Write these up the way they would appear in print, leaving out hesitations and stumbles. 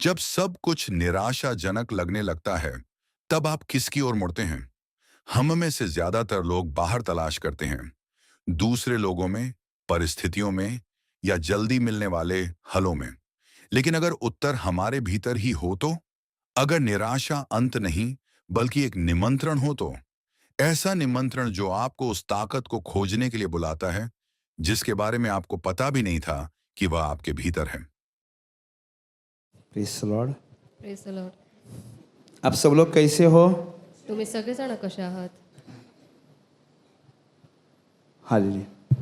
जब सब कुछ निराशाजनक लगने लगता है, तब आप किसकी ओर मुड़ते हैं? हम में से ज्यादातर लोग बाहर तलाश करते हैं, दूसरे लोगों में, परिस्थितियों में या जल्दी मिलने वाले हलों में। लेकिन अगर उत्तर हमारे भीतर ही हो तो? अगर निराशा अंत नहीं, बल्कि एक निमंत्रण हो तो? ऐसा निमंत्रण जो आपको उस ताकत को खोजने के लिए बुलाता है, जिसके बारे में आपको पता भी नहीं था कि वह आपके भीतर है। Praise Lord. Praise the Lord. आप सब लोग कैसे हो? तुम्ही सगळेजण कसे आहात? हालेलुया.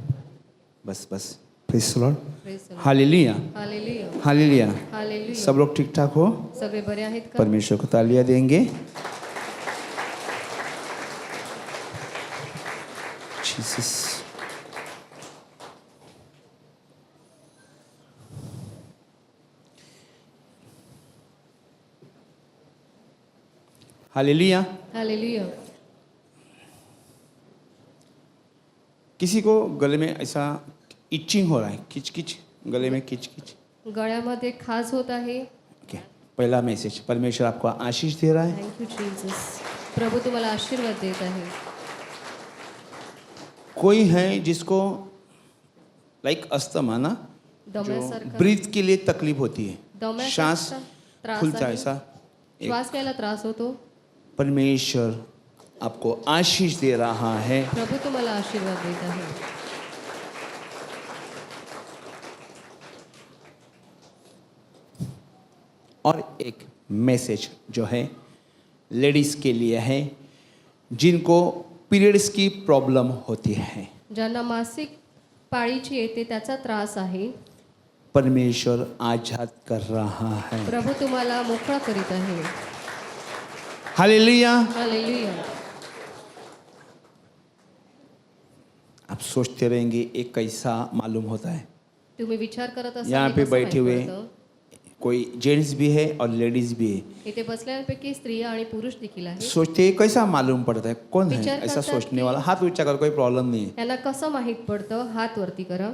बस बस. Praise Lord. Praise the Lord. Hallelujah. Hallelujah. Hallelujah. Hallelujah. सब लोग ठीक ठाक हो? सगळे बरे आहेत का? परमेश्वर को तालियां देंगे. जीसस. हालेलुया. हालेलुया. किसी को गले में ऐसा इचिंग हो रहा है, किचकिच, गले में किचकिच. गळ्यामध्ये खाज होत आहे. ओके. पहला मैसेज, परमेश्वर आपको आशीष दे रहा है. Thank you Jesus. प्रभू तुम्हाला आशीर्वाद देत आहे. कोई है जिसको लाइक अस्थमा ना, जो दम्यासारखा ब्रीथ के लिए तकलीफ होती है, सांस दम्यासारखा त्रास खुलता है आहे. ऐसा. श्वास घ्यायला त्रास होतो. परमेश्वर आपको आशीष दे रहा है. प्रभू तुम्हाला आशीर्वाद देत आहे. और एक मैसेज जो है लेडीज के लिए है, जिनको पीरियड्स की प्रॉब्लम होती है. ज्यांना मासिक पाळीची येते त्याचा त्रास आहे. परमेश्वर आजाद कर रहा है. प्रभू तुम्हाला मोकळा करीत आहे. हालेलुया. हालेलुया. आप सोचते रहेंगे एक कैसा मालूम होता है. तुम्ही विचार करत असाल यहाँ हे पे कसं बैठे माहित हुए पडतं? कोई जेंट्स भी है और लेडीज भी है. इथे बसल्यापैकी स्त्रिया आणि पुरुष देखील आहेत. सोचते हैं, कैसा मालूम पड़ता है, कौन है विचार ऐसा करतात सोचने की- वाला. हाथ ऊंचा कर, कोई प्रॉब्लम नहीं है. यांना कसं माहीत पडतं? हात वरती करा.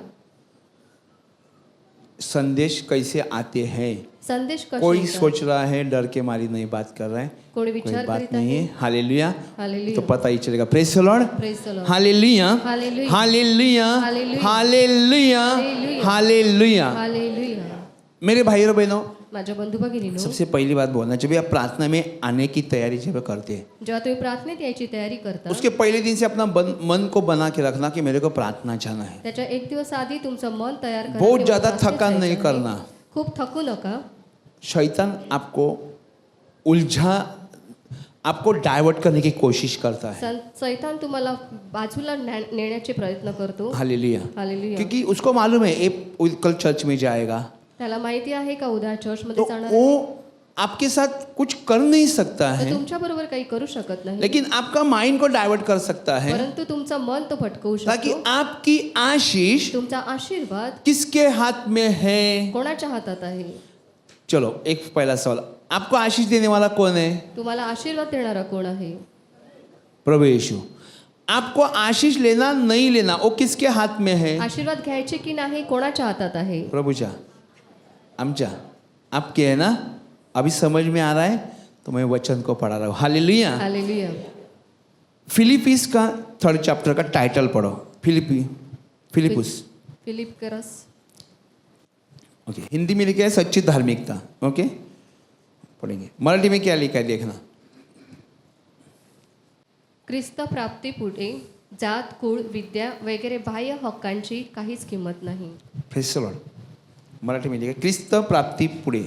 संदेश कैसे आते हैं. संदेश कसे कोई येतात? सोच रहा है, डर के मारी नहीं बात कर रहा है. कोणी कोई विचार बात करीत नहीं आहे. है. हालेलुया. हालेलुया. तो पता ही चलेगा. Praise the Lord. Praise the Lord. Hallelujah. Hallelujah. Hallelujah. Hallelujah. Hallelujah. Hallelujah. Hallelujah. Hallelujah. मेरे भाई और बहनों, माझ्या बंधू भगिनींनो, सबसे पहली बात बोलना, जब भी आप प्रार्थना में आने की तैयारी जब करते हैं, जेव्हा तुम्ही प्रार्थनेत यायची तयारी करता उसके पहले दिन से अपना मन को बना के रखना कि मेरे को प्रार्थना जाना है. त्याच्या एक दिवस आधी तुमचं मन तयार करा. बहुत की ज्यादा मला प्रार्थनेत थकान जायचं नहीं आहे. करना. खूप थकू नका. शैतान आपको डायवर्ट करने की कोशिश करता है. सैतान तुम्हाला बाजूला नेण्याचे प्रयत्न करतो. हालेलुया. हालेलुया. क्योंकि उसको मालूम है ये कल चर्च में जाएगा, त्याला माहिती आहे का उद्या चर्च तो मध्ये जाणार आहे. वो आपके साथ कुछ कर नहीं सकता तर है, तुमच्या बरोबर काही करू शकत नाही. लेकिन आपका माइंड को डाइवर्ट कर सकता है, परंतु तुमचं मन तो भटकवू ताकि शकतो. आपकी आशीष तुमचा आशीर्वाद किसके हाथ में है. कोणाच्या हातात आहे? चलो एक पहला सवाल, आपको आशीष देने वाला कौन है. तुम्हाला आशीर्वाद देणारा कोण आहे? प्रभु यीशु. आपको आशीष लेना नहीं लेना वो किसके हाथ में है. आशीर्वाद घ्यायचे की नाही कोणाच्या हातात आहे? प्रभुजा, आमच्या, आपके है ना. अभी समझ में आ रहा है तो मैं वचन को पढ़ा रहा हूँ. हालेलुया. हालेलुया. फिलिपीस का 3rd चैप्टर का टाइटल पढ़ो. फिलिपुस. फिलिप करस. ओके. हिंदी में लिखा है सच्ची धार्मिकता. ओके, पढ़ेंगे. मराठी में क्या लिखा है देखना. ख्रिस्त प्राप्तीपुढे जात कुळ विद्या वगैरे बाह्य हक्कांची काहीच किंमत नाही. Praise the Lord. मराठी में लिखा है क्रिस्त प्राप्ति पुढे,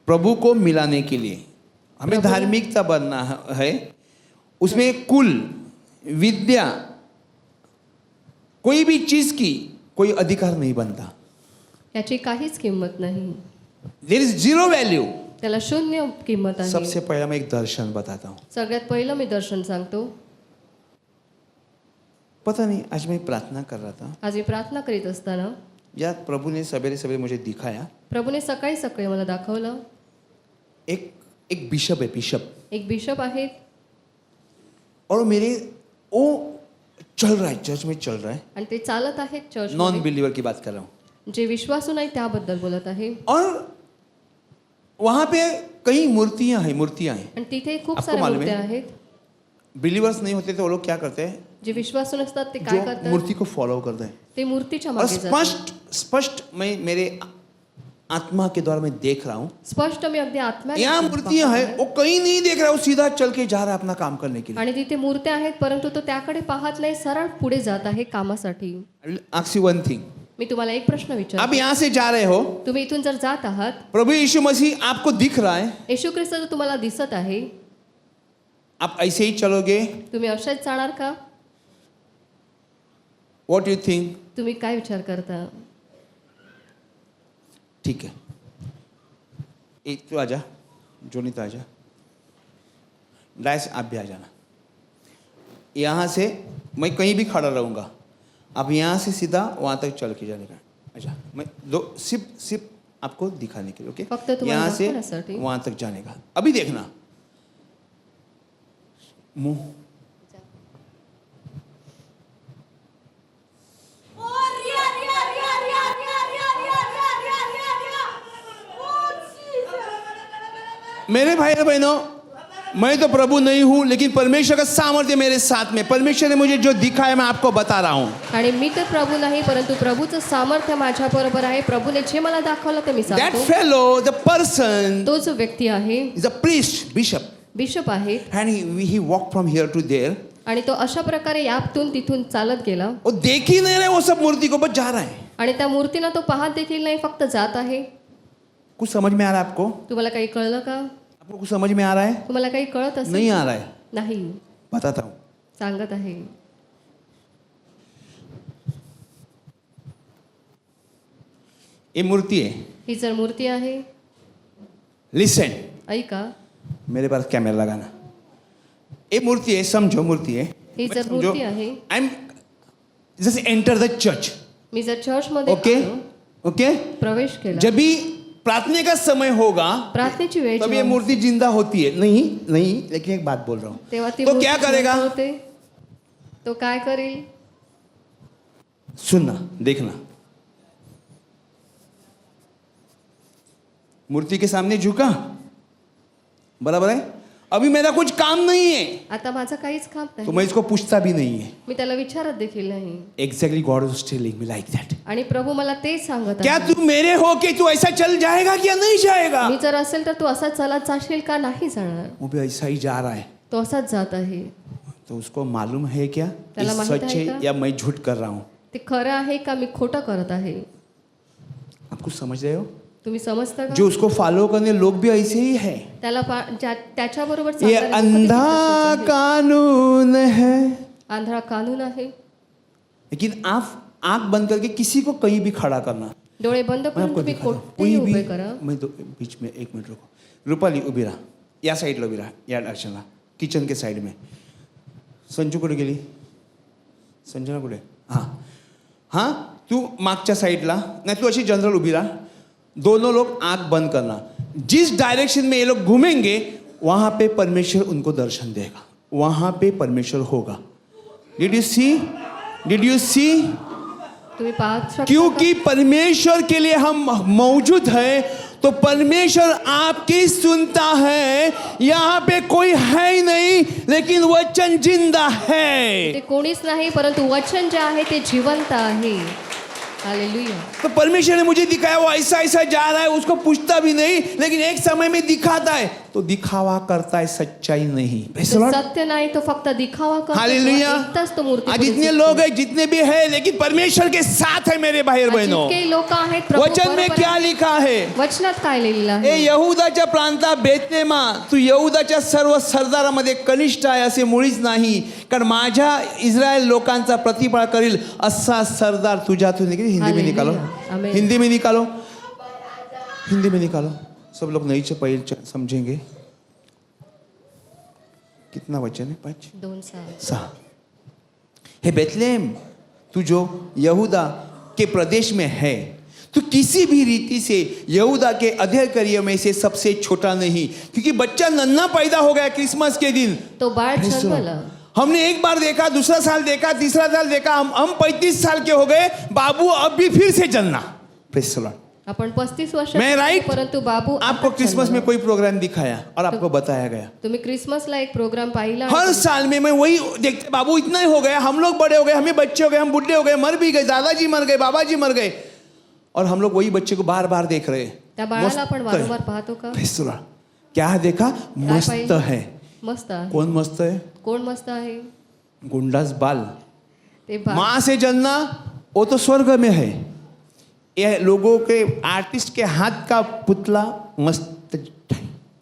प्रभु को मिलाने के लिए हमें धार्मिकता बनना है. उसमें कुल, विद्या, कोई भी चीज की कोई अधिकार नहीं बनता. याची काहीच किंमत नाही. There is zero value. त्याला शून्य किंमत आहे. सबसे पहला मैं एक दर्शन बताता हूँ. सगळ्यात पहिलं मी दर्शन सांगतो. पता नहीं, आज मैं प्रार्थना कर रहा था, आज मी प्रार्थना करीत असताना या प्रभु ने सवेरे सवेरे मुझे दिखाया. प्रभूने सकाळी सकाळी मला दाखवलं. एक बिशप है, बिशप. एक बिशप आहेत और वो चल रहा है, चर्च में चल रहा है. आणि ते चालत आहेत चर्च नॉन बिलीवर की बात कर रहा हूँ. जे विश्वासू नाही त्याबद्दल बोलत आहे. और वहाँ पे कई मूर्तियाँ हैं. आणि तिथे खूप आपको साऱ्या मालूम मूर्त्या है? आहेत. बिलीवर्स नहीं होते तो वो लोग क्या करते हैं? जे विश्वासू नसतात ते काय जो करतात? मूर्ति को फॉलो करते हैं. ते मूर्तीच्या और मागे जातात. स्पष्ट मैं मेरे आत्मा के द्वारा मैं देख रहा हूँ. स्पष्ट मी अगदी आत्म्याने यहाँ मूर्तियाँ पाहतो हैं, आहे. वो कहीं नहीं देख रहा है, वो सीधा चल के जा रहा है अपना काम करने के लिए. आणि तिथे मूर्त्या आहेत परंतु तो त्याकडे पाहत नाही, सरळ पुढे जात आहे कामासाठी. I will ask you one thing. मी तुम्हाला एक प्रश्न आप विचारतो. यहाँ से जा रहे हो, तुम्ही इथून जर जात आहात, प्रभु यीशु मसीह आपको दिख रहा है, येशू ख्रिस्त जर तुम्हाला दिसत आहे, आप ऐसे ही चलोगे? तुम्ही अशाच जाणार का? What you think? तुम्ही काय विचार करता? ठीक है, एक तू आजा, जोनित आजा, डायस आप भी आ जाना. यहाँ से मैं कहीं भी खड़ा रहूँगा, आप यहाँ से सीधा वहाँ तक चल के जाने का. अच्छा, मैं सिर्फ आपको दिखाने के लिए, ओके? फक्त तुम्हाला यहाँ से दाखवण्यासाठी. वहाँ तक जाने का. अभी देखना मुंह. मेरे भाई और बहनों, मैं तो प्रभु नहीं हूं, लेकिन परमेश्वर का सामर्थ्य मेरे साथ में. परमेश्वर ने मुझे जो दिखाया मैं आपको बता रहा हूं. आणि मी तर प्रभू नाही परंतु प्रभूचं सामर्थ्य माझ्या बरोबर आहे. प्रभूने जे मला दाखवलं ते मी That सांगतो. fellow, the person, तो जो व्यक्ती आहे, is a priest, bishop, bishop आहे and he walked from here to there. आणि तो अशा प्रकारे यातून तिथून चालत गेला वो देख ही नहीं रहे वो सब मूर्ति को, बस जा रहा है. आणि त्या मूर्तीला तो पाहत देखील नाही, फक्त जात आहे. कुछ समझ में आ रहा है आपको? तुम्हाला काही कळलं का? आपको कुछ समझ में आ रहा है? तुम्हाला काही कळत असेल? नहीं आ रहा है. नाही, बताता हूँ. सांगत आहे. ये मूर्ति है. ही जर मूर्ती आहे, लिसन, ऐका, मेरे पास कैमरा लगाना. ये मूर्ति है, समझो मूर्ति है. ही जर मूर्ती आहे, I am just enter the church. मी जर चर्चमध्ये ओके आलो, ओके. प्रवेश केला, जब भी प्रार्थना का समय होगा प्रार्थनेची वेळ तब ये जेव्हा मूर्ति जिंदा होती है. नहीं नहीं, लेकिन एक बात बोल रहा हूँ. तेव्हा ती तो मूर्ती क्या करेगा? जिवंत होते. तो काय करेल? सुनना, देखना. मूर्ति के सामने झुका, बराबर है. अभी मेरा कुछ काम नहीं है, आता माझं काहीच काम तो नाही, मैं इसको पूछता भी नहीं है. मी त्याला विचारत देखील नाही. Exactly God is telling me like that. आणि प्रभू मला तेच सांगत क्या आहे. तू मेरे हो कि तू ऐसा चल जाएगा या नहीं जाएगा? मी जर असेल तर तू असाच चालत जाशील का? नाही जाणार. वो भी ऐसा ही जा रहा है. तो असाच जात आहे. तो उसको मालूम है क्या त्याला ये माहित सच आहे है का? या मैं झूठ कर रहा हूँ? ते खरं आहे का मी खोटं करत आहे? आप कुछ समझ रहे हो? तुम्ही समजता का? जो उसको फॉलो करने लोग भी ऐसे ही है. त्याला त्याच्याबरोबर ये चालणारे लोकं देखील अंधा तसेच आहेत. कानून है. आंधळा कानून आहे. लेकिन आप आंख बंद करके किसी को कहीं भी खड़ा करना. डोळे बंद मैं करून आपको तुम्ही दिखाता हूँ. कोणतेही कोई उभे भी करा. मैं तो बीच में एक मिनट रुको. रूपाली उभी राहा, या साईडला उभी राहा, या डायरेक्शनला, किचन के साइड में. संजू कुठे गेली? संजना कुठे? हां हां, तू मागच्या साईडला नाही, तू अशी जनरल उभी राहा. दोनों लोग आंख बंद करना. जिस डायरेक्शन में ये लोग घूमेंगे वहां पे परमेश्वर उनको दर्शन देगा, वहां पे परमेश्वर होगा. Did you see? Did you see? तुम्ही पाहत शकता का? क्योंकि परमेश्वर के लिए हम मौजूद है, तो परमेश्वर आपकी सुनता है. यहाँ पे कोई है ही नहीं, लेकिन वचन जिंदा है. ते कोणीच नाही परंतु वचन जे आहे ते जिवंत आहे. हालेलुया. तो परमेश्वर ने मुझे दिखाया, वो ऐसा ऐसा जा रहा है, उसको पूछता भी नहीं, लेकिन एक समय में दिखाता है. तो दिखावा करता है, सच्चाई नहीं. Praise the तो Lord. सत्य नाही, तो फक्त दिखावा करतो. हालेलुया. एकटाच तो मूर्ती आज पुढे जितने दिसतो. लोग हैं, जितने भी है, लेकिन परमेश्वर के साथ है मेरे भाई और बहनों. जितके लोक आहेत प्रभू वचन में बरोबर क्या आहे. लिखा है? वचनात काय लिहिलेलं ए आहे? यहुदाच्या प्रांतात बेतलेमा, तू यहुदाच्या सर्व सरदारामध्ये कनिष्ठ आहे असे मुळीच नाही, कारण माझ्या इस्रायल लोकांचा प्रतिफळ करील असा सरदार तुझ्यातून निघेल. हिंदी में निकालो, आमेन. हिंदी में निकालो, हिंदी में निकालो. सब लोग नहीं पहले समझेंगे. कितना वचन है? 5 2:6. 6. हे बेतलेहम, तू जो यहूदा के प्रदेश में है, तो किसी भी रीति से यहूदा के अधिकारियों में से सबसे छोटा नहीं, क्योंकि बच्चा नन्हा पैदा हो गया क्रिसमस के दिन. तो बाळ जन्मला. हमने एक बार देखा, दूसरा साल देखा, तीसरा साल देखा, हम 35 साल के हो गए, बाबू अब भी फिर से जन्ना. Praise the Lord. आपण 35 वर्ष मैं right? परंतु बाबू आपको आता क्रिसमस में जन्मला. कोई प्रोग्राम दिखाया और आपको बताया गया, तुम्ही क्रिसमसला एक प्रोग्राम पाहिला हर साल में मैं वही देखते, बाबू इतना ही हो गया, हम लोग बड़े हो गए, हमें बच्चे हो गए, हम बुढ़े हो गए, मर भी गए, दादाजी मर गए, बाबा जी मर गए, और हम लोग वही बच्चे को बार बार देख रहे हैं. त्या बाळाला मस्त आपण है. वारंवार पाहतो का? Praise the Lord. क्या देखा? मस्त पाहिलं? है. मस्त आहे. कौन मस्त है? कोण मस्त आहे? गुंडास बाल. ते बा- माँ से जन्ना वो तो स्वर्ग में है. ये लोगों के आर्टिस्ट के हाथ का पुतला मस्त है.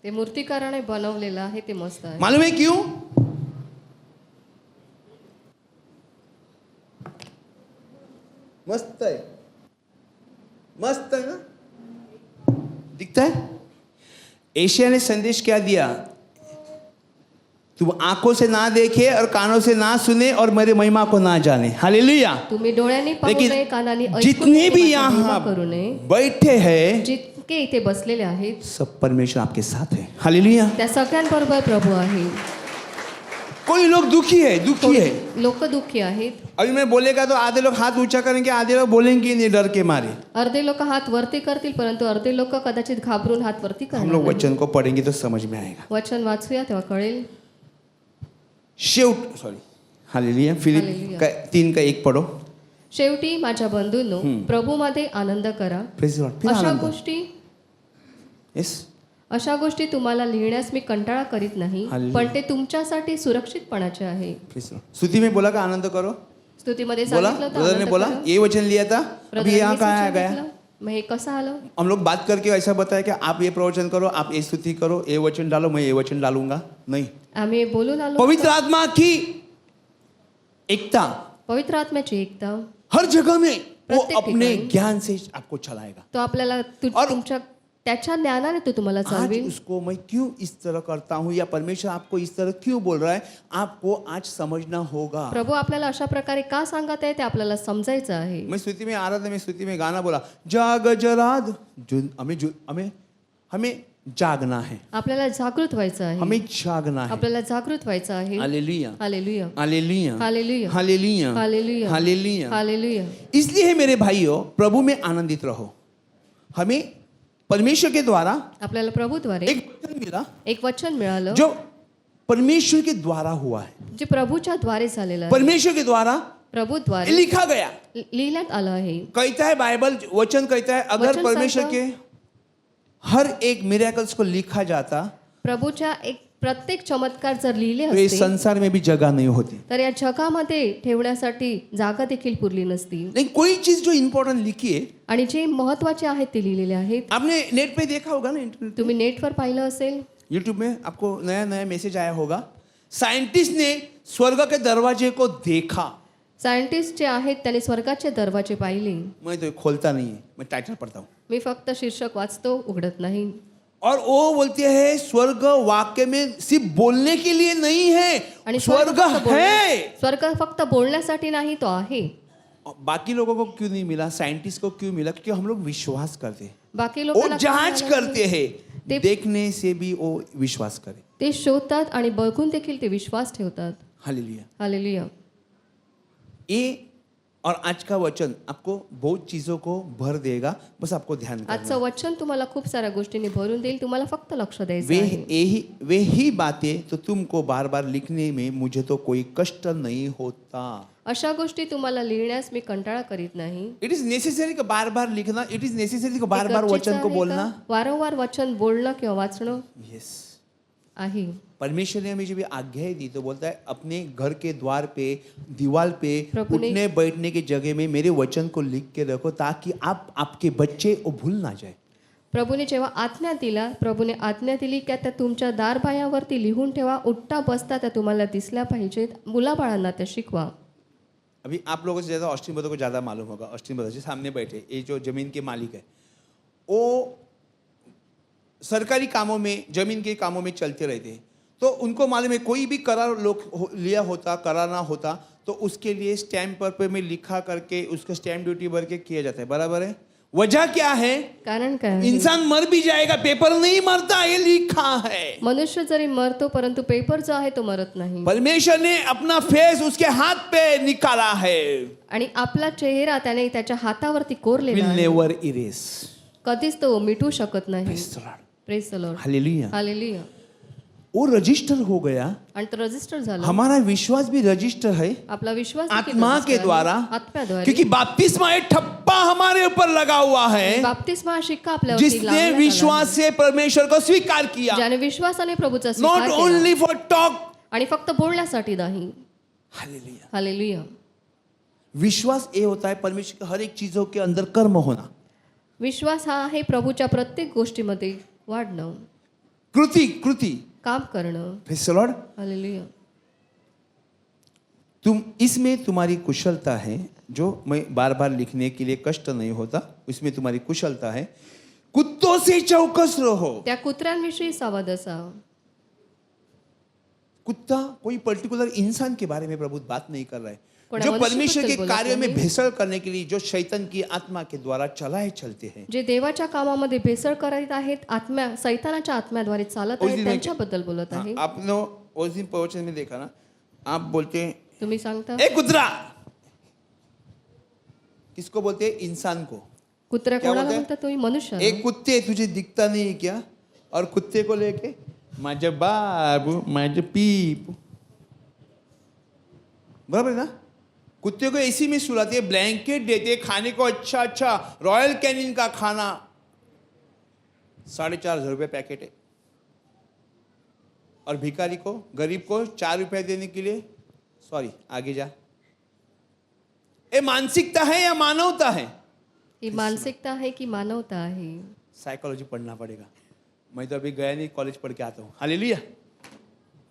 ते मूर्तिकाराने बनवलेलं आहे ते मस्त आहे. मालूम है क्यों? मस्त है, मस्त है ना, दिखता है. एशिया ने संदेश क्या दिया? तुम आंखों से ना देखे और कानों से ना सुने और मेरे महिमा को ना जाने. हालेलुया. तुम्ही डोळ्यांनी पाहू लेकिन नये, कानांनी ऐकू जितने नये, भी माझा यहाँ महिमा करू नये. बैठे हैं जितके इथे बसलेले आहेत सब परमेश्वर आपके साथ है. हालेलुया. त्या सगळ्यांबरोबर प्रभू आहे. कोई लोग दुखी है, दुखी है. लोक दुःखी आहेत. अभी मैं बोलेगा तो आधे लोग हाथ ऊंचा करेंगे, आधे लोग बोलेंगे नहीं डर के मारे. अर्धे लोक हात वरती करतील परंतु अर्धे लोक कदाचित घाबरून हात वरती हम लोग करणार. वचन को पढ़ेंगे तो समझ में आएगा. वचन वाचूया तेव्हा कळेल. शेवट सॉरी हालेलुया. Philip hallelujah. 3:1 पढ़ो. शेवटी माझ्या बंधूंनो प्रभूमध्ये आनंद करा. Praise Lord. फिर अशा आनंद. गोष्टी यस. अशा गोष्टी तुम्हाला लिहिण्यास मी कंटाळा करीत नाही, हालेलुया. पण ते तुमच्यासाठी सुरक्षितपणाचे आहे. Praise Lord. स्तुति में बोला का आनंद करो. स्तुतीमध्ये बोला सांगितलं होतं, ब्रदर ने आनंद बोला करा. ये वचन लिया था. अभी ब्रदरांनी यहाँ कहाँ आ सूचन गया? घेतलं. मग हे कसं आलं? हम लोग बात करके ऐसा बताया कि आप ये प्रवचन करो, आप ये स्तुति करो, ये वचन डालो, मैं ये वचन डालूंगा. नहीं. आम्ही हे बोलून आलो पवित्र आत्मा की एकता पवित्र आत्म्याची एकता. हर जगह में वो प्रत्येक अपने ठिकाणी. ज्ञान से आपको चलाएगा. तो आपल्याला और- तुमच्या त्याच्या ज्ञानाने तो तुम्हाला आज चालवेल. उसको मैं क्यों इस तरह करता हूँ या परमेश्वर आपको इस तरह क्यों बोल रहा है, आपको आज समझना होगा. प्रभू आपल्याला अशा प्रकारे का सांगत आहे ते आपल्याला समजायचं आहे. मैं स्तुति में आ रहा था, मैं स्तुति में गाना बोला, जाग जराद. हमें जागना है, आपल्याला जागृत व्हायचं आहे. हमें जागना है. आपल्याला जागृत व्हायचं आहे. Hallelujah. Hallelujah. Hallelujah. Hallelujah. Hallelujah. Hallelujah. Hallelujah. Hallelujah. इसलिए मेरे भाइयों प्रभु में आनंदित रहो. हमें परमेश्वर के द्वारा आपल्याला प्रभूद्वारे एक वचन मिला एक वचन मिळालं जो परमेश्वर के द्वारा हुआ है. जे प्रभूच्या द्वारे झालेलं आहे. परमेश्वर के द्वारा प्रभूद्वारे लिखा गया. लिहिण्यात आलं आहे. कहता है बाइबल, वचन कहता है अगर वचन परमेश्वर सांगतं. के हर एक मिरेकल्स को लिखा जाता प्रभूच्या एक प्रत्येक चमत्कार जर लिहिले तो इस असते संसार में भी जगह नहीं होती. तर या जगामध्ये ठेवण्यासाठी जागा देखील पुरली नसती. लेकिन कोई चीज जो इंपॉर्टेंट लिखी है, आणि जे महत्वाचे आहेत ते लिहिलेले आहेत. आपने नेट पे देखा होगा ना, इंटरनेट तुम्ही नेटवर पाहिलं असेल, यूट्यूब में आपको नया नया मैसेज आया होगा. साइंटिस्ट ने स्वर्ग के दरवाजे को देखा. सायंटिस्ट जे आहेत त्यांनी स्वर्गाचे दरवाजे पाहिले. मैं तो खोलता नहीं है, मैं टाइटल पढ़ता हूँ. मी फक्त शीर्षक वाचतो, उघडत नाही. और वो बोलते हैं स्वर्ग वाक्य में सिर्फ बोलने के लिए नहीं है, आणि स्वर्ग फक्त है. स्वर्ग फक्त बोलण्यासाठी नाही, तो आहे. बाकी लोगों को क्यों नहीं मिला, साइंटिस्ट को क्यों मिला? क्योंकि हम लोग विश्वास करते हैं. बाकी वो लोकांना जांच काय करते मिळालं? हैं, ते- देखने से भी वो विश्वास करे. ते शोधतात आणि बघून देखील ते विश्वास ठेवतात. हालेलुया. हालेलुया. ये और आज का वचन आपको बहुत चीजों को भर देगा, बस आपको ध्यान करना. आजचं वचन तुम्हाला खूप साऱ्या गोष्टींनी भरून देईल. तुम्हाला फक्त लक्ष द्यायचं वे आहे. वे ही बातें तो तुमको बार बार लिखने में मुझे तो कोई कष्ट नहीं होता. अशा गोष्टी तुम्हाला लिहिण्यास मी कंटाळा करीत नाही. इट इज नेसेसरी को बार बार लिखना, इट इज नेसेसरी को बार हे बार गरजेचं वचन को आहे बोलना. का? वारंवार वचन बोलणं किंवा वाचणं यस. आहे. परमेश्वर ने हमें जब ये आज्ञाएं दी तो बोलता है अपने घर के द्वार पे, दीवार पे, प्रभु ने- उठने बैठने की जगह में मेरे वचन को लिख के रखो ताकि आप आपके बच्चे वो भूल ना जाए. प्रभूने जेव्हा आज्ञा दिला, प्रभूने आज्ञा दिली की त्या तुमच्या दारबायावरती लिहून ठेवा, उठता बसता त्या तुम्हाला दिसल्या पाहिजेत. मुलाबाळांना त्या शिकवा. अभी आप लोगों से ज़्यादा ऑस्टिन ब्रदर को ज़्यादा मालूम होगा. ऑस्टिन ब्रदर जी सामने बैठे, ये जो जमीन के मालिक है, वो सरकारी कामों में, जमीन के कामों में चलते रहते हैं. तो उनको मालूम है कोई भी करार लिया होता, कराना होता तो उसके लिए स्टैम्प पर में लिखा करके उसका स्टैम्प ड्यूटी भर के किया जाता है. बराबर है. वजह क्या है? कारण काय आहे? इंसान मर भी जाएगा, पेपर नहीं मरता, ये लिखा है. मनुष्य जरी मरतो परंतु पेपर जो आहे तो मरत नाही. परमेश्वर ने अपना फेस उसके हाथ पे निकाला है. आणि आपला चेहरा त्याने त्याच्या हातावरती कोरलेला विल आहे. Never erase. कधीच तो मिटू शकत नाही. Praise the Lord. Praise the Lord. Hallelujah. Hallelujah. वो रजिस्टर हो गया. आणि तो रजिस्टर झाला. हमारा विश्वास भी रजिस्टर है आपला विश्वास देखील आत्मा register के आहे. द्वारा, आत्म्याद्वारे. क्योंकि बपतिस्मा एक ठप्पा हमारे ऊपर लगा हुआ है. बाप्तिस्मा हा शिक्का आपल्यावरती जिसने लावण्यात आला विश्वास आहे. से परमेश्वर को स्वीकार किया. ज्याने विश्वासाने प्रभूचा स्वीकार नॉट केला. Only for talk. आणि फक्त बोलण्यासाठी नाही. हालेलुया. हालेलुया. विश्वास ये होता है परमेश्वर के हर एक चीजों के अंदर कर्म होना. विश्वास हा आहे प्रभूच्या प्रत्येक गोष्टीमध्ये वाढणं, कृति काम करणं. Praise the Lord. हालेलुया. तुम इसमें तुम्हारी कुशलता है, जो मैं बार बार लिखने के लिए कष्ट नहीं होता, इसमें तुम्हारी कुशलता है. कुत्तों से चौकस रहो. त्या कुत्र्यांविषयी सावध असा. कुत्ता कोई पर्टिकुलर इंसान के बारे में प्रभु बात नहीं कर रहा है. कोणा जो मनुष्य परमेश्वर के बद्दल बोलत कार्य में नाही. भेसळ करने के लिए, जो शैतान की आत्मा के द्वारा चलाए चलते हैं. जे देवाच्या कामामध्ये भेसळ करत आहेत, आत्म्या सैतानाच्या आत्म्याद्वारे चालत उस आहेत, दिन त्यांच्याबद्दल बोलत हाँ, आहे. आपने उस दिन प्रवचन में देखा ना, आप बोलते हैं तुम्ही सांगता ए कुतरा. किसको बोलते हैं? इंसान को. कुत्र्या क्या कोणाला बोलते? म्हणता तुम्ही? मनुष्य. एक कुत्ते तुझे दिखता नहीं है क्या? और कुत्ते को लेके माझे बाबू, माझे पीप. बराबर है ना? कुत्ते को एसी में सुलाते, ब्लैंकेट देते, खाने को अच्छा रॉयल कैनिन का खाना 4,500 रुपये पैकेट है. और भिखारी को, गरीब को 4 रुपए देने के लिए, सॉरी आगे जा. ये मानसिकता है या मानवता है? ही मानसिकता आहे की मानवता आहे? साइकोलॉजी पढ़ना पड़ेगा. मैं तो अभी गया नहीं, कॉलेज पढ़ के आता हूँ. Hallelujah.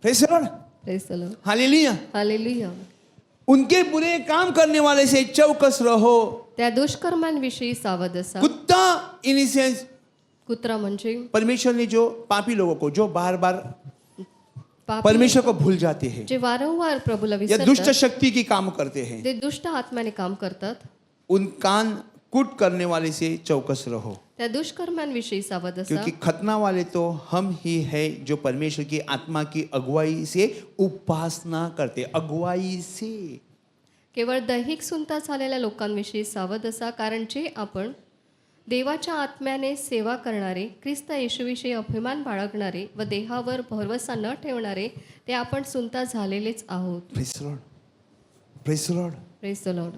Praise the Lord. Praise the Lord. Hallelujah. Hallelujah. उनके बुरे काम करने वाले से चौकस रहो. त्या दुष्कर्मांविषयी सावध असा. कुत्ता इन सेंस, कुत्रा म्हणजे परमेश्वर ने जो पापी लोगों को, जो बार बार पापी, परमेश्वर को भूल जाते हैं जे वारंवार प्रभूला या दुष्ट विसरतात, शक्ति की काम करते हैं, ते दुष्ट आत्म्याने काम करतात. उन कान कूट करने वाले से चौकस रहो. त्या दुष्कर्मांविषयी सावध असा. क्योंकि खतना वाले तो हम ही है, जो परमेश्वर की आत्मा की अगुवाई से उपासना करते. अगुवाई से. केवळ दैहिक सुनता झालेल्या लोकांविषयी सावध असा, कारण जे आपण देवाच्या आत्म्याने सेवा करणारे, ख्रिस्त येशूविषयी अभिमान बाळगणारे व देहावर भरवसा न ठेवणारे, ते आपण सुनता झालेलेच आहोत. Praise the Lord. Praise the Lord. Praise the Lord.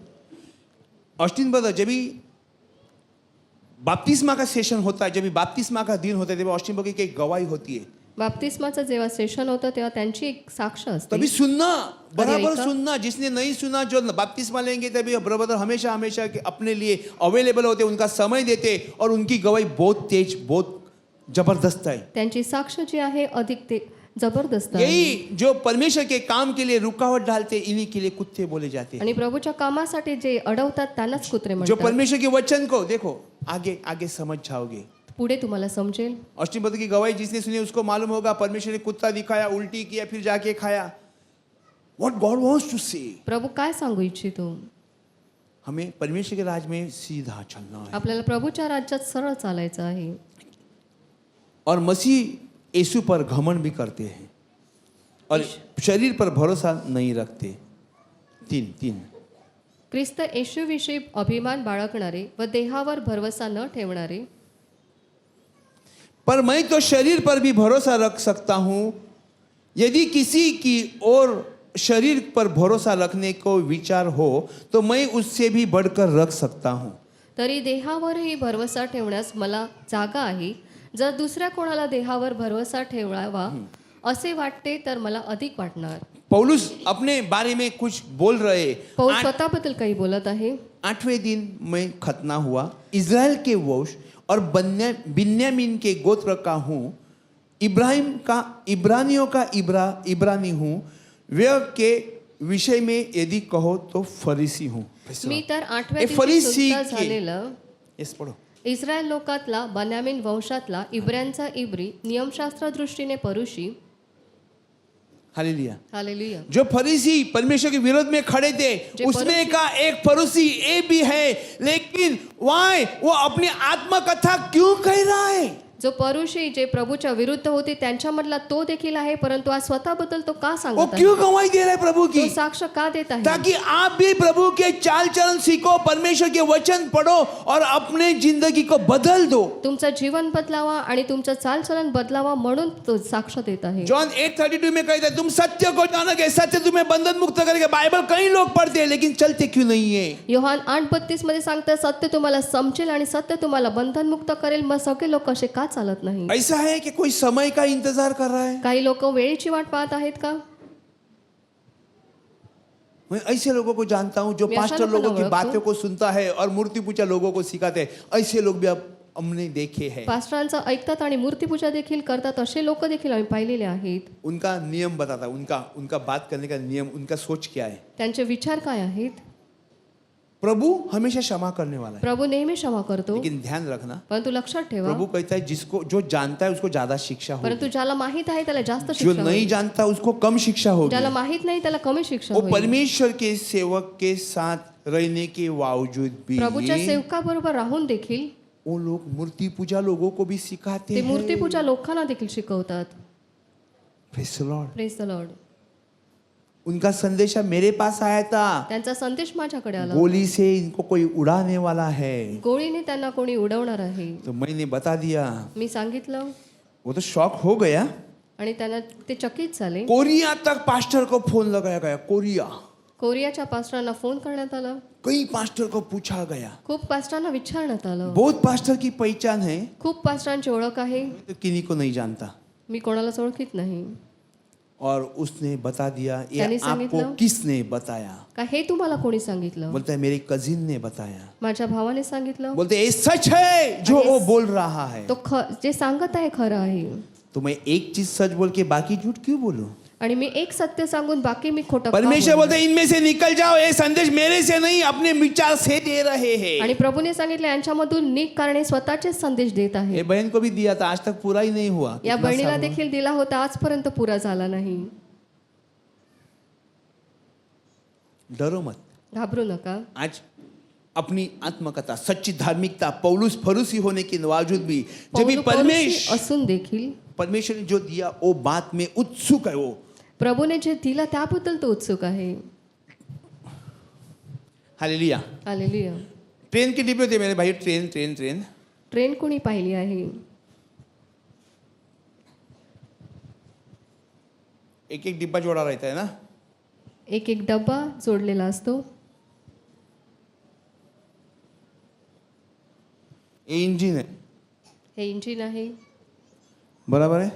Austin brother, जब भी बपतिस्मा का सेशन होता है, जब भी बपतिस्मा का दिन होता है, तब ऑस्टिन ब्रदर की एक गवाही होती है. बाप्तिस्माचं जेव्हा सेशन होतं तेव्हा त्यांची एक साक्ष असते. तभी सुनना, बराबर ऐका. सुनना. जिसने नहीं सुना, जो बपतिस्मा लेंगे, तभी ब्रदर हमेशा हमेशा के अपने लिए अवेलेबल होते, उनका समय देते, और उनकी गवाही बहुत तेज, बहुत जबरदस्त है. त्यांची साक्ष जी आहे अधिक ते जबरदस्त आहे. यही जो परमेश्वर के काम के लिए रुकावट डालते, इन्हीं के लिए कुत्ते बोले जाते हैं. आणि प्रभूच्या कामासाठी जे अडवतात त्यांनाच कुत्रे जो म्हणतात. परमेश्वर के वचन को देखो, आगे आगे समझ जाओगे. पुढे तुम्हाला समजेल. ऑस्टिन ब्रदर की गवाही जिसने सुनी उसको मालूम होगा, परमेश्वर ने कुत्ता दिखाया, उल्टी किया, फिर जाके खाया. व्हाट गॉड वांट्स टू से. प्रभू काय सांगू इच्छितो? हमें परमेश्वर के राज में सीधा चलना है. आपल्याला प्रभूच्या राज्यात सरळ चालायचं आहे. और मसीह यीशु पर घमंड भी करते हैं और शरीर पर भरोसा नहीं रखते. 3 ख्रिस्त येशूविषयी अभिमान बाळगणारे व देहावर भरवसा न ठेवणारे. पर मैं तो शरीर पर भी भरोसा रख सकता हूँ. यदि किसी की और शरीर पर भरोसा रखने को विचार हो, तो मैं उससे भी बढ़कर रख सकता हूँ. तरी देहावरही भरवसा ठेवण्यास मला जागा आहे. जर दुसऱ्या कोणाला देहावर भरवसा ठेवावा असे वाटते तर मला अधिक वाटणार. पौलुस अपने बारे में कुछ बोल रहे. पौल स्वतःबद्दल काही बोलत आहे. 8वें दिन में खतना हुआ, इज़राइल के वंश और बिन्यामीन के गोत्र का हूँ, इब्रानियों का इब्रानी हूँ. व्यय के विषय में यदि कहो तो फरीसी हूँ. मी तर 8व्या ए दिवशी फरीसी सुटका के- झालेलं यस पढ़ो. इस्रायल लोकातला बन्यामीन वंशातला इब्र्यांचा इब्री, नियमशास्त्र दृष्टीने परुषी. हालेलुया. हालेलुया. जो फरीसी परमेश्वर के विरोध में खड़े थे, जो उसमें का एक फरीसी ये भी है, लेकिन वाई वो अपनी आत्मा कथा क्यों कह रहा है? जो परुषी जे प्रभूच्या विरुद्ध होते त्यांच्यामधला तो देखील आहे, परंतु आज स्वतःबद्दल तो का वो सांगत आहे? क्यों गवाही दे रहा है प्रभु की? तो साक्ष का देत आहे? ताकि आप भी प्रभु के चाल चलन सीखो, परमेश्वर के वचन पढ़ो और अपने जिंदगी को बदल दो। तुमचं जीवन बदलावा आणि तुमचं चालचलन बदलावा म्हणून तो साक्ष देत आहे. जॉन 8:32 में कहता है तुम सत्य को जानोगे, सत्य तुम्हें बंधन मुक्त करेगा। बाइबल कई लोग पढ़ते हैं लेकिन चलते क्यों नहीं है? योहान 8:32 मध्ये सांगतं सत्य तुम्हाला समजेल आणि सत्य तुम्हाला बंधनमुक्त करेल, मग सगळे लोक असे का चालत नाही? ऐसा है कि कोई समय का इंतजार कर रहा है। काही लोक वेळेची वाट पाहत आहेत का? मैं ऐसे लोगों को जानता हूं जो मैं ऐसा पास्टर लोगों लोगों को की ओळखतो. बातों को सुनता है और मूर्ति पूजा लोगों को सिखाते हैं। ऐसे लोग भी अब हमने देखे हैं। पास्टरांचं ऐकतात आणि मूर्तीपूजा देखील करतात असे लोक देखील आम्ही पाहिलेले आहेत. उनका नियम बताता, उनका बात करने का नियम, उनका सोच क्या है। त्यांचे विचार काय आहेत? प्रभु हमेशा क्षमा करने वाला है, प्रभू नेहमी क्षमा करतो, लेकिन ध्यान रखना परंतु लक्षात ठेवा, प्रभु कहता है जिसको जो जानता है उसको ज्यादा शिक्षा होगी, परंतु ज्याला माहित आहे त्याला जास्त जो शिक्षा नहीं होईल. जानता उसको कम शिक्षा होगी। ज्याला माहित नाही त्याला कमी शिक्षा वो होईल. परमेश्वर के सेवक के साथ रहने के बावजूद भी प्रभूच्या सेवकाबरोबर राहून देखील वो लोग मूर्ति पूजा लोगों को भी सिखाते ते हैं। मूर्तीपूजा लोकांना देखील शिकवतात. Praise the Lord। Praise the Lord. उनका संदेशा मेरे पास आया था, त्यांचा संदेश माझ्याकडे आला. गोली से इनको कोई उड़ाने वाला है, गोळीने त्यांना कोणी उडवणार आहे. तो मैंने बता दिया। मी सांगितलं वो तो शॉक हो गया। आणि त्यांना ते चकित झाले. कोरिया तक पास्टर को फोन लगाया गया, कोरिया कोरियाच्या पास्टरांना फोन करण्यात आला. कई पास्टर को पूछा गया। खूप पास्टरांना विचारण्यात आलं. बहुत पास्टर की पहचान है, खूप पास्टरांची ओळख आहे, तो किन्हीं को नहीं जानता। मी कोणालाच ओळखीत नाही. और उसने बता दिया, ये त्याने आपको सांगितलं. किसने बताया? का हे तुम्हाला कोणी सांगितलं? बोलता है मेरे कजिन ने बताया। माझ्या भावाने सांगितलं. बोलते ये सच है जो वो बोल रहा है। तो जे सांगत आहे खरं आहे. तो मैं एक चीज सच बोल के बाकी झूठ क्यों बोलूं? आणि मी एक सत्य सांगून बाकी मी खोटं का परमेश्वर बोलू? बोलते इनमें से निकल जाओ, ये संदेश मेरे से नहीं अपने विचार से दे रहे हैं। आणि प्रभूने सांगितलं यांच्यामधून निघ कारण हे स्वतःचेच संदेश देत आहे. ये बहन को भी दिया था, आज तक पूरा ही नहीं हुआ। या कितना बहिणीला साल हुआ? देखील दिला होता, आजपर्यंत पुरा झाला नाही. डरो मत। घाबरू नका. आज अपनी आत्मकथा, सच्ची धार्मिकता, पौलुस फरूसी होने के बावजूद भी जब भी पौलू पौरुषी परमेश्वर असून देखील ने जो दिया वो बात में उत्सुक है। वो प्रभूने जे दिलं त्याबद्दल तो उत्सुक आहे. हालेलुया। हालेलुया. ट्रेन के डिब्बे होते मेरे भाई, ट्रेन ट्रेन ट्रेन ट्रेन कोणी पाहिली आहे? एक एक डिब्बा जोड़ा रहता है ना। एक एक डब्बा जोडलेला असतो. ये इंजन है, हे इंजिन आहे. बराबर है।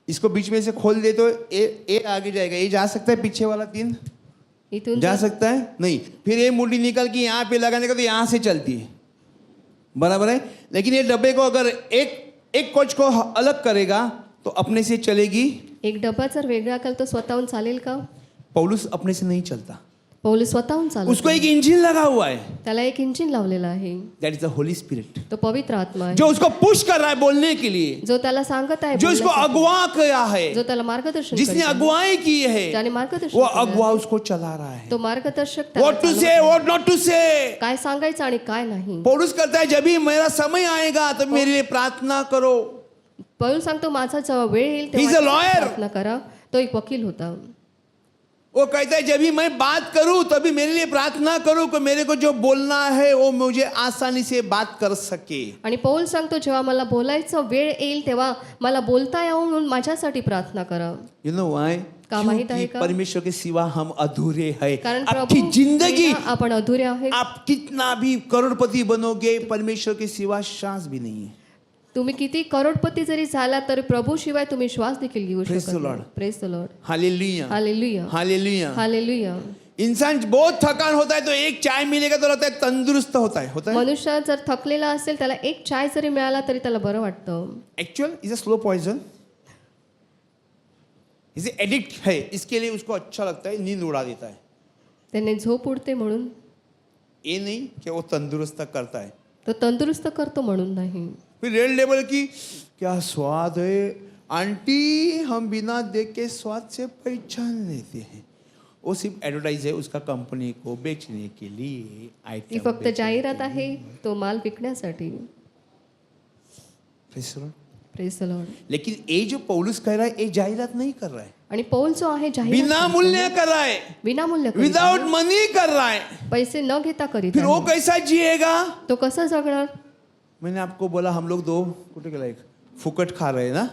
इसको बीच में से खोल दे तो ये आगे जाएगा, ये जा सकता है, पीछे वाला तीन इथून जा जर- सकता है नहीं। फिर ये मुंडी निकल के यहाँ पे लगाने का तो यहाँ से चलती है, बराबर है। लेकिन ये डब्बे को अगर एक कोच को अलग करेगा तो अपने से चलेगी। एक डब्बा जर वेगळा केला तर स्वतःहून चालेल का? पौलुस अपने से नहीं चलता, पौलुस स्वतःहून चालतो. उसको एक इंजन लगा हुआ है, त्याला एक इंजिन लावलेला आहे. That is the Holy spirit, तो पवित्र आत्मा आहे, जो उसको पुश कर रहा है बोलने के लिए, जो त्याला सांगत आहे जो इसको बोलण्यासाठी. अगवा किया है, जो त्याला मार्गदर्शन जिसने करीत आहे. अगुवाई की है, ज्याने मार्गदर्शन वो केलं आहे. अगुवा उसको चला रहा है। तो मार्गदर्शक त्याला व्हाट टू चालवत से, आहे. व्हाट नॉट टू से। काय सांगायचं आणि काय नाही. पौलुस कहता है जब भी मेरा समय आएगा तो मेरे लिए प्रार्थना करो। पौल सांगतो माझा जेव्हा वेळ येईल He is a तेव्हा lawyer. प्रार्थना करा. तो एक वकील होता. वो कहता है जब भी मैं बात करूं तभी मेरे लिए प्रार्थना करूं कि मेरे को जो बोलना है वो मुझे आसानी से बात कर सके। आणि पौल सांगतो जेव्हा मला बोलायचं वेळ येईल तेव्हा मला बोलता यावं म्हणून माझ्यासाठी प्रार्थना करा. You know why? का माहित आहे क्योंकि का? परमेश्वर के सिवा हम अधूरे हैं। कारण आपकी प्रभू जिंदगी, विना आपण अधुरे आहोत. आप कितना भी करोड़पति बनोगे, परमेश्वर के सिवा श्वास भी नहीं है। तुम्ही किती करोडपती जरी झाला तरी प्रभू शिवाय तुम्ही श्वास देखील घेऊ Praise शकत the नाही. Lord. Praise the Lord. Hallelujah, hallelujah. Hallelujah. Hallelujah. इंसान बहुत थकान होता है तो एक चाय मिलेगा तो लगता है तंदुरुस्त होता है मनुष्य जर थकलेला असेल त्याला एक चाय जरी मिळाला तरी त्याला बरं वाटतं. Actual is a slow poison, इसे एडिक्ट है, इसके लिए उसको अच्छा लगता है, नींद उड़ा देता है। त्याने झोप उडते म्हणून, ये नहीं कि वो तंदुरुस्त करता है। तो तंदुरुस्त करतो म्हणून नाही. फिर रेड लेबल की क्या स्वाद है आंटी, हम बिना देख के स्वाद से पहचान लेते हैं। वो सिर्फ एडवर्टाइज है उसका कंपनी को बेचने के लिए, ती आइटम फक्त जाहिरात आहे तो माल विकण्यासाठी. Praise the Lord. Praise the Lord. लेकिन ये जो पौलुस कह रहा है ये जाहिरात नहीं कर रहा है, आणि पौल जो आहे बिना मूल्य कर रहा है, विनामूल्य करीत विदाउट आहे. मनी कर रहा है. पैसे न घेता करीत फिर वो आहे. कैसा जिएगा? तो कसा जगणार? मैंने आपको बोला हम लोग दो कुछ एक फुकट खा रहे हैं ना,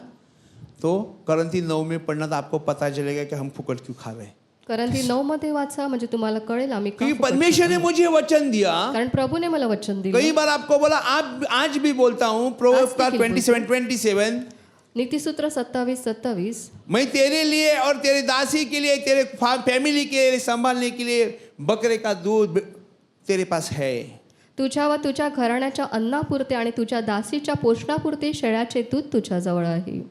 तो करंती 9 में पढ़ना तो आपको पता चलेगा कि हम फुकट क्यों खा रहे हैं. कारण ती 9 मध्ये वाचा म्हणजे तुम्हाला कळेल आम्ही का क्योंकि फुकट परमेश्वर ने खातो. मुझे वचन दिया. कारण प्रभूने मला वचन कई दिले. बार आपको बोला, आप आज भी बोलता हूँ प्रोवर्ब्स का आज भी 27:27, नीतिसूत्र 27:27. मैं तेरे लिए और तेरे दासी के लिए, तेरे फैमिली के लिए संभालने के लिए बकरे का दूध तेरे पास है. तुझ्या व तुझ्या घराण्याच्या अन्नापुरते आणि तुझ्या दासीच्या पोषणापुरते शेळ्याचे दूध तुझ्याजवळ आहे.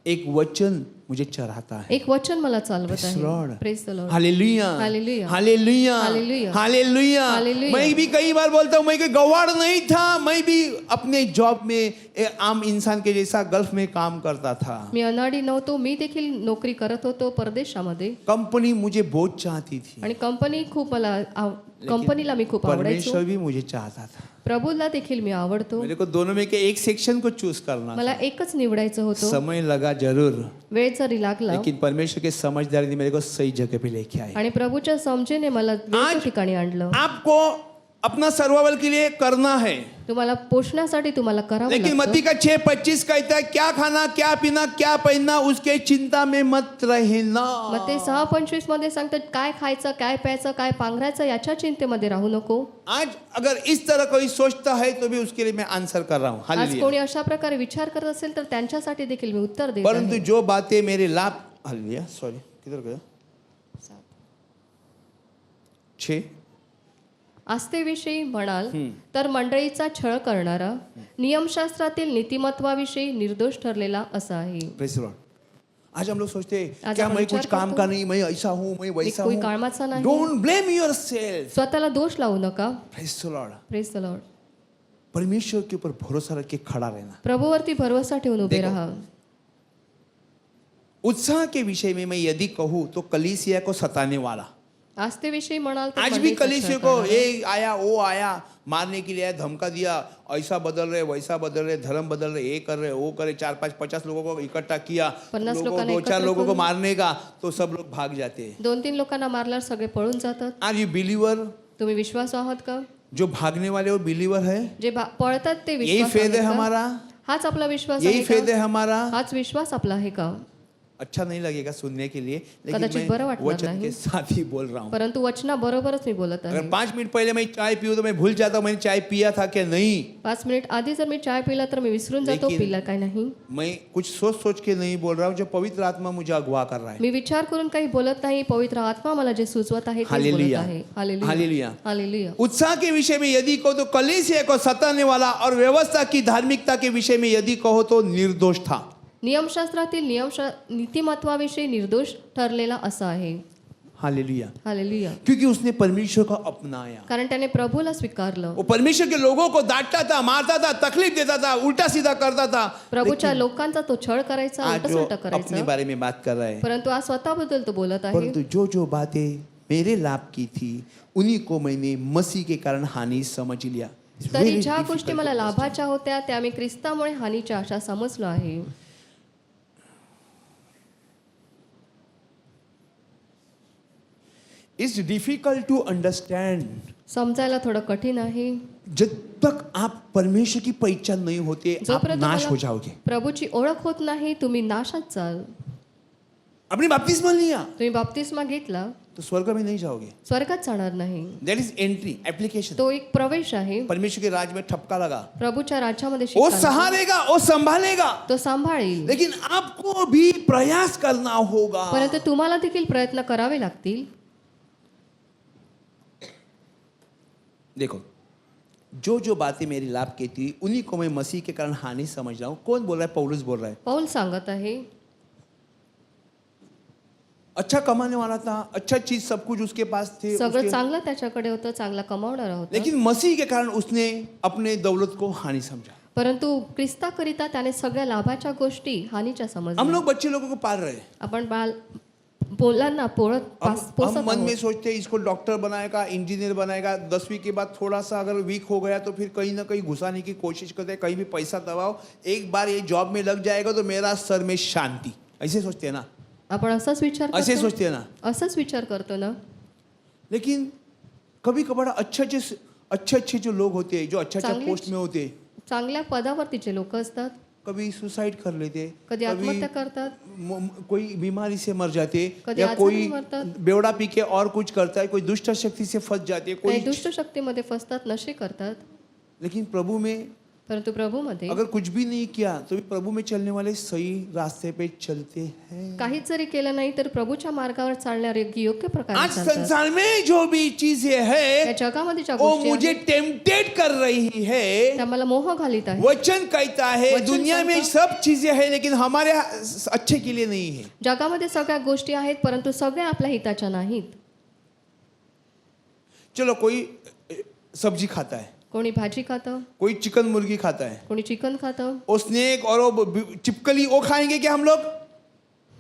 एक वचन मुझे चढ़ाता है. एक वचन मला चालवत Praise the आहे. Lord. Praise the Lord. Hallelujah, hallelujah. Hallelujah, hallelujah. Hallelujah. Hallelujah. मैं भी कई बार बोलता हूँ मैं कोई गवार नहीं था, मैं भी अपने जॉब में एक आम इंसान के जैसा गल्फ में काम करता था. मी अनाडी नव्हतो. मी देखील नोकरी करत होतो परदेशामध्ये कंपनी मुझे बहुत चाहती थी, आणि कंपनीला मी खूप आवडायचो. परमेश्वर भी मुझे चाहता था. प्रभूला देखील मी आवडतो. मेरे को दोनों में के एक सेक्शन को चूज करना मला एकच निवडायचं था. होतं. समय लगा जरूर, वेळ जरी लागला लेकिन परमेश्वर के समझदारी ने मेरे को सही जगह पे लेके आए. आणि प्रभूच्या समजेने मला योग्य ठिकाणी आणलं. आपको अपना सर्वाइवल के लिए करना है, तुम्हाला पोषण्यासाठी तुम्हाला करावं लेकिन लागतं. मत्ती का 6:25 कहता है क्या खाना, क्या पीना, क्या पहनना, उसके चिंता में मत रहना. मग ते 6:25 मध्ये सांगतात काय खायचं, काय प्यायचं, काय पांघरायचं याच्या चिंतेमध्ये राहू नको. आज अगर इस तरह कोई सोचता है तो भी उसके लिए मैं आंसर कर रहा हूँ. आज हालेलुया. कोणी अशा प्रकारे विचार करत असेल तर त्यांच्यासाठी देखील मी उत्तर देत परंतु आहे. जो बातें मेरे लाभ, हालेलुया, सॉरी किधर गया 6. आस्थेविषयी म्हणाल तर मंडळीचा छळ करणारा नियमशास्त्रातील नीतिमत्वाविषयी निर्दोष ठरलेला असा आहे. Praise the Lord. आज हम लोग सोचते हैं आज क्या आपण मैं विचार कुछ काम करतो. का नहीं, मैं ऐसा हूँ, मैं वैसा कोई हूँ. कामाचा नाही. Don't blame yourself. स्वतःला दोष लावू नका. Praise the Lord. Praise the Lord. परमेश्वर के ऊपर भरोसा रख के खड़ा रहना. प्रभूवरती भरोसा ठेवून उभे देखो. राहा. उत्साह के विषय में मैं यदि कहूँ तो कलीसिया को सताने वाला. आस्थेविषयी म्हणाल तर आज भी मंडळीचा कलीसिया छळ को करणारा. ये आया वो आया मारने के लिए आया, धमका दिया, ऐसा बदल रहे वैसा बदल रहे, धर्म बदल रहे, ये कर रहे वो करे, 4-5-50 लोगों को इकट्ठा किया, 50 लोगों लोकांना 2-4 एकत्र लोगों को करून. मारने का, तो सब लोग भाग जाते हैं. 2-3 लोकांना मारल्यावर सगळे पळून जातात. Are you believer? तुम्ही विश्वास आहात का? जो भागने वाले वो बिलीवर है. जे पळतात ते यही विश्वास फेद है आहेत का? हमारा, हाच आपला विश्वास यही आहे फेद है का? हमारा. हाच विश्वास आपला आहे का? अच्छा नहीं लगेगा सुनने के लिए, लेकिन कदाचित बरं मैं वाटणार वचन नाही. के साथ ही बोल रहा हूँ. परंतु वचना बरोबरच मी बोलत आहे. अगर 5 मिनट पहले मैं चाय पीऊँ तो मैं भूल जाता हूँ मैंने चाय पिया था क्या नहीं. 5 मिनिट आधी जर मी चाय पिला तर मी विसरून जातो लेकिन- पिला काय नाही. मैं कुछ सोच सोच के नहीं बोल रहा हूँ, जो पवित्र आत्मा मुझे अगवा कर रहा है. मी विचार करून काही बोलत नाही. पवित्र आत्मा मला जे सुचवत आहे ते बोलत हालेलुया. आहे. हालेलुया. हालेलुया. हालेलुया. उत्साह के विषय में यदि कहो तो कलीसिया को सताने वाला, और व्यवस्था की धार्मिकता के विषय में यदि कहो तो निर्दोष था. नियमशास्त्रातील नीतिमत्वाविषयी निर्दोष ठरलेला असा आहे. हालेलुया. हालेलुया. क्योंकि उसने परमेश्वर को अपनाया. कारण त्याने प्रभूला स्वीकारलं. वो परमेश्वर के लोगों को डांटता था, मारता था, तकलीफ देता था, उल्टा सीधा करता था. प्रभूच्या लोकांचा तो छळ करायचा, आज जो उलटसुलट अपने करायचा. बारे में बात कर रहा है, परंतु आज स्वतःबद्दल तो बोलत आहे. परंतु जो जो बातें मेरे लाभ की थी उन्हीं को मैंने मसीह के कारण हानि समझ लिया. It's तरी very ज्या difficult गोष्टी to मला understand. लाभाच्या होत्या त्या मी ख्रिस्तामुळे हानीच्या आशा समजलो आहे. It's difficult to understand. समजायला थोडं कठीण आहे. जब तक आप परमेश्वर की पहचान नहीं होते आप जोपर्यंत नाश हो तुम्हाला जाओगे. प्रभूची ओळख होत नाही तुम्ही नाशात जाल. अपनी बपतिस्मा लिया तुम्ही बाप्तिस्मा घेतला तो स्वर्ग में नहीं जाओगे. स्वर्गात जाणार नाही. That is entry application. तो एक प्रवेश आहे. परमेश्वर के राज में ठपका लगा. प्रभूच्या राज्यामध्ये वो शिकायचं. सहारेगा, वो संभालेगा, तो सांभाळील. लेकिन आपको भी प्रयास करना होगा. परंतु तुम्हाला देखील प्रयत्न करावे लागतील. देखो, जो जो बातें मेरी लाभ की थी उन्हीं को मैं मसीह के कारण हानि समझ रहा हूँ. कौन बोल रहा है? पौलुस बोल रहा है. पौल सांगत आहे. अच्छा कमाने वाला था, अच्छा चीज सब कुछ उसके पास थे, सगळं उसके- चांगलं त्याच्याकडे होतं, चांगला कमावणारा होता. लेकिन मसीह के कारण उसने अपने दौलत को हानि समझा. परंतु ख्रिस्ताकरिता त्याने सगळ्या लाभाच्या गोष्टी हानीच्या हम समजल्या. लोग बच्चे लोगों को पाल रहे हैं. आपण मुलांना पोसत हम मन में आहोत. सोचते हैं इसको डॉक्टर बनाएगा, इंजीनियर बनाएगा, 10वीं के बाद थोड़ा सा अगर वीक हो गया तो फिर कहीं ना कहीं घुसाने की कोशिश करते हैं, कहीं भी पैसा दबाओ, एक बार ये जॉब में लग जाएगा तो मेरा सर में शांति, ऐसे सोचते हैं ना, आपण असाच विचार ऐसे करतो सोचते हैं ना. असाच विचार करतो ना. लेकिन कभी कभार अच्छे जो लोग होते हैं, जो अच्छा चांगले- पोस्ट में होते हैं, चांगल्या पदावरतीचे लोक असतात, कभी सुसाइड कर लेते, कधी आत्महत्या करतात, कोई बीमारी से मर जाते, कधी या आजारी कोई मरतात. बेवड़ा पी के और कुछ करता है, कोई दुष्ट शक्ति से फंस जाते, काही कोई. दुष्ट शक्तीमध्ये फसतात, नशे करतात. लेकिन प्रभु में परंतु प्रभूमध्ये अगर कुछ भी नहीं किया तो भी प्रभु में चलने वाले सही रास्ते पे चलते हैं. काहीच जरी केलं नाही तर प्रभूच्या मार्गावर चालणारे योग्य प्रकारे आज चालतात. संसार में जो भी चीजें या है जगामध्ये ज्या वो गोष्टी मुझे आहेत, टेम्पटेड कर रही है. त्या मला मोह घालीत आहे. वचन कहता है वचन दुनिया में कहता- सब चीजें हैं लेकिन हमारे अच्छे के लिए नहीं है. जगामध्ये सगळ्या गोष्टी आहेत परंतु सगळ्या आपल्या हिताच्या नाहीत. चलो कोई सब्जी खाता है, कोणी भाजी खातं, कोई चिकन मुर्गी खाता है, कोणी चिकन खातं. वो स्नेक और वो चिपकली वो खाएंगे क्या हम लोग?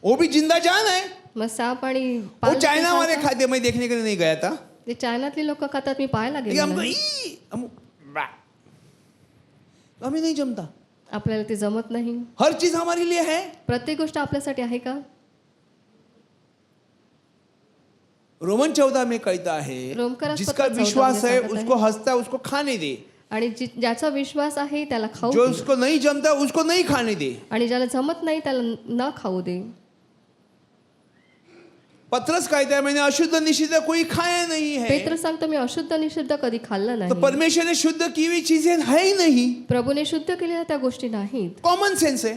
वो भी जिंदा जान है. मग साप आणि वो पाल चाइना वाले खातात. खाते, मैं देखने के लिए नहीं गया था. ते चायनातली लोक खातात, मी पाहायला लेकिन गेले हमको नाही. हमें नहीं जमता. आपल्याला ते जमत नाही. हर चीज हमारे लिए है. प्रत्येक गोष्ट आपल्यासाठी आहे का? रोमन 14 में कहता है रोमकरास जिसका पत्र 14 विश्वास में है सांगत आहे. उसको हंसता है उसको खाने दे, आणि ज्याचा विश्वास आहे त्याला खाऊ जो दे. उसको नहीं जमता उसको नहीं खाने दे. आणि ज्याला जमत नाही त्याला न खाऊ दे. पत्रस कहता है मैंने अशुद्ध निषिद्ध कोई खाया नहीं है. पेत्र सांगतो मी अशुद्ध निषिद्ध कधी खाल्लं तो नाही. परमेश्वर ने शुद्ध की हुई चीजें है ही नहीं. प्रभूने शुद्ध केलेल्या त्या गोष्टी नाहीत. कॉमन सेंस है.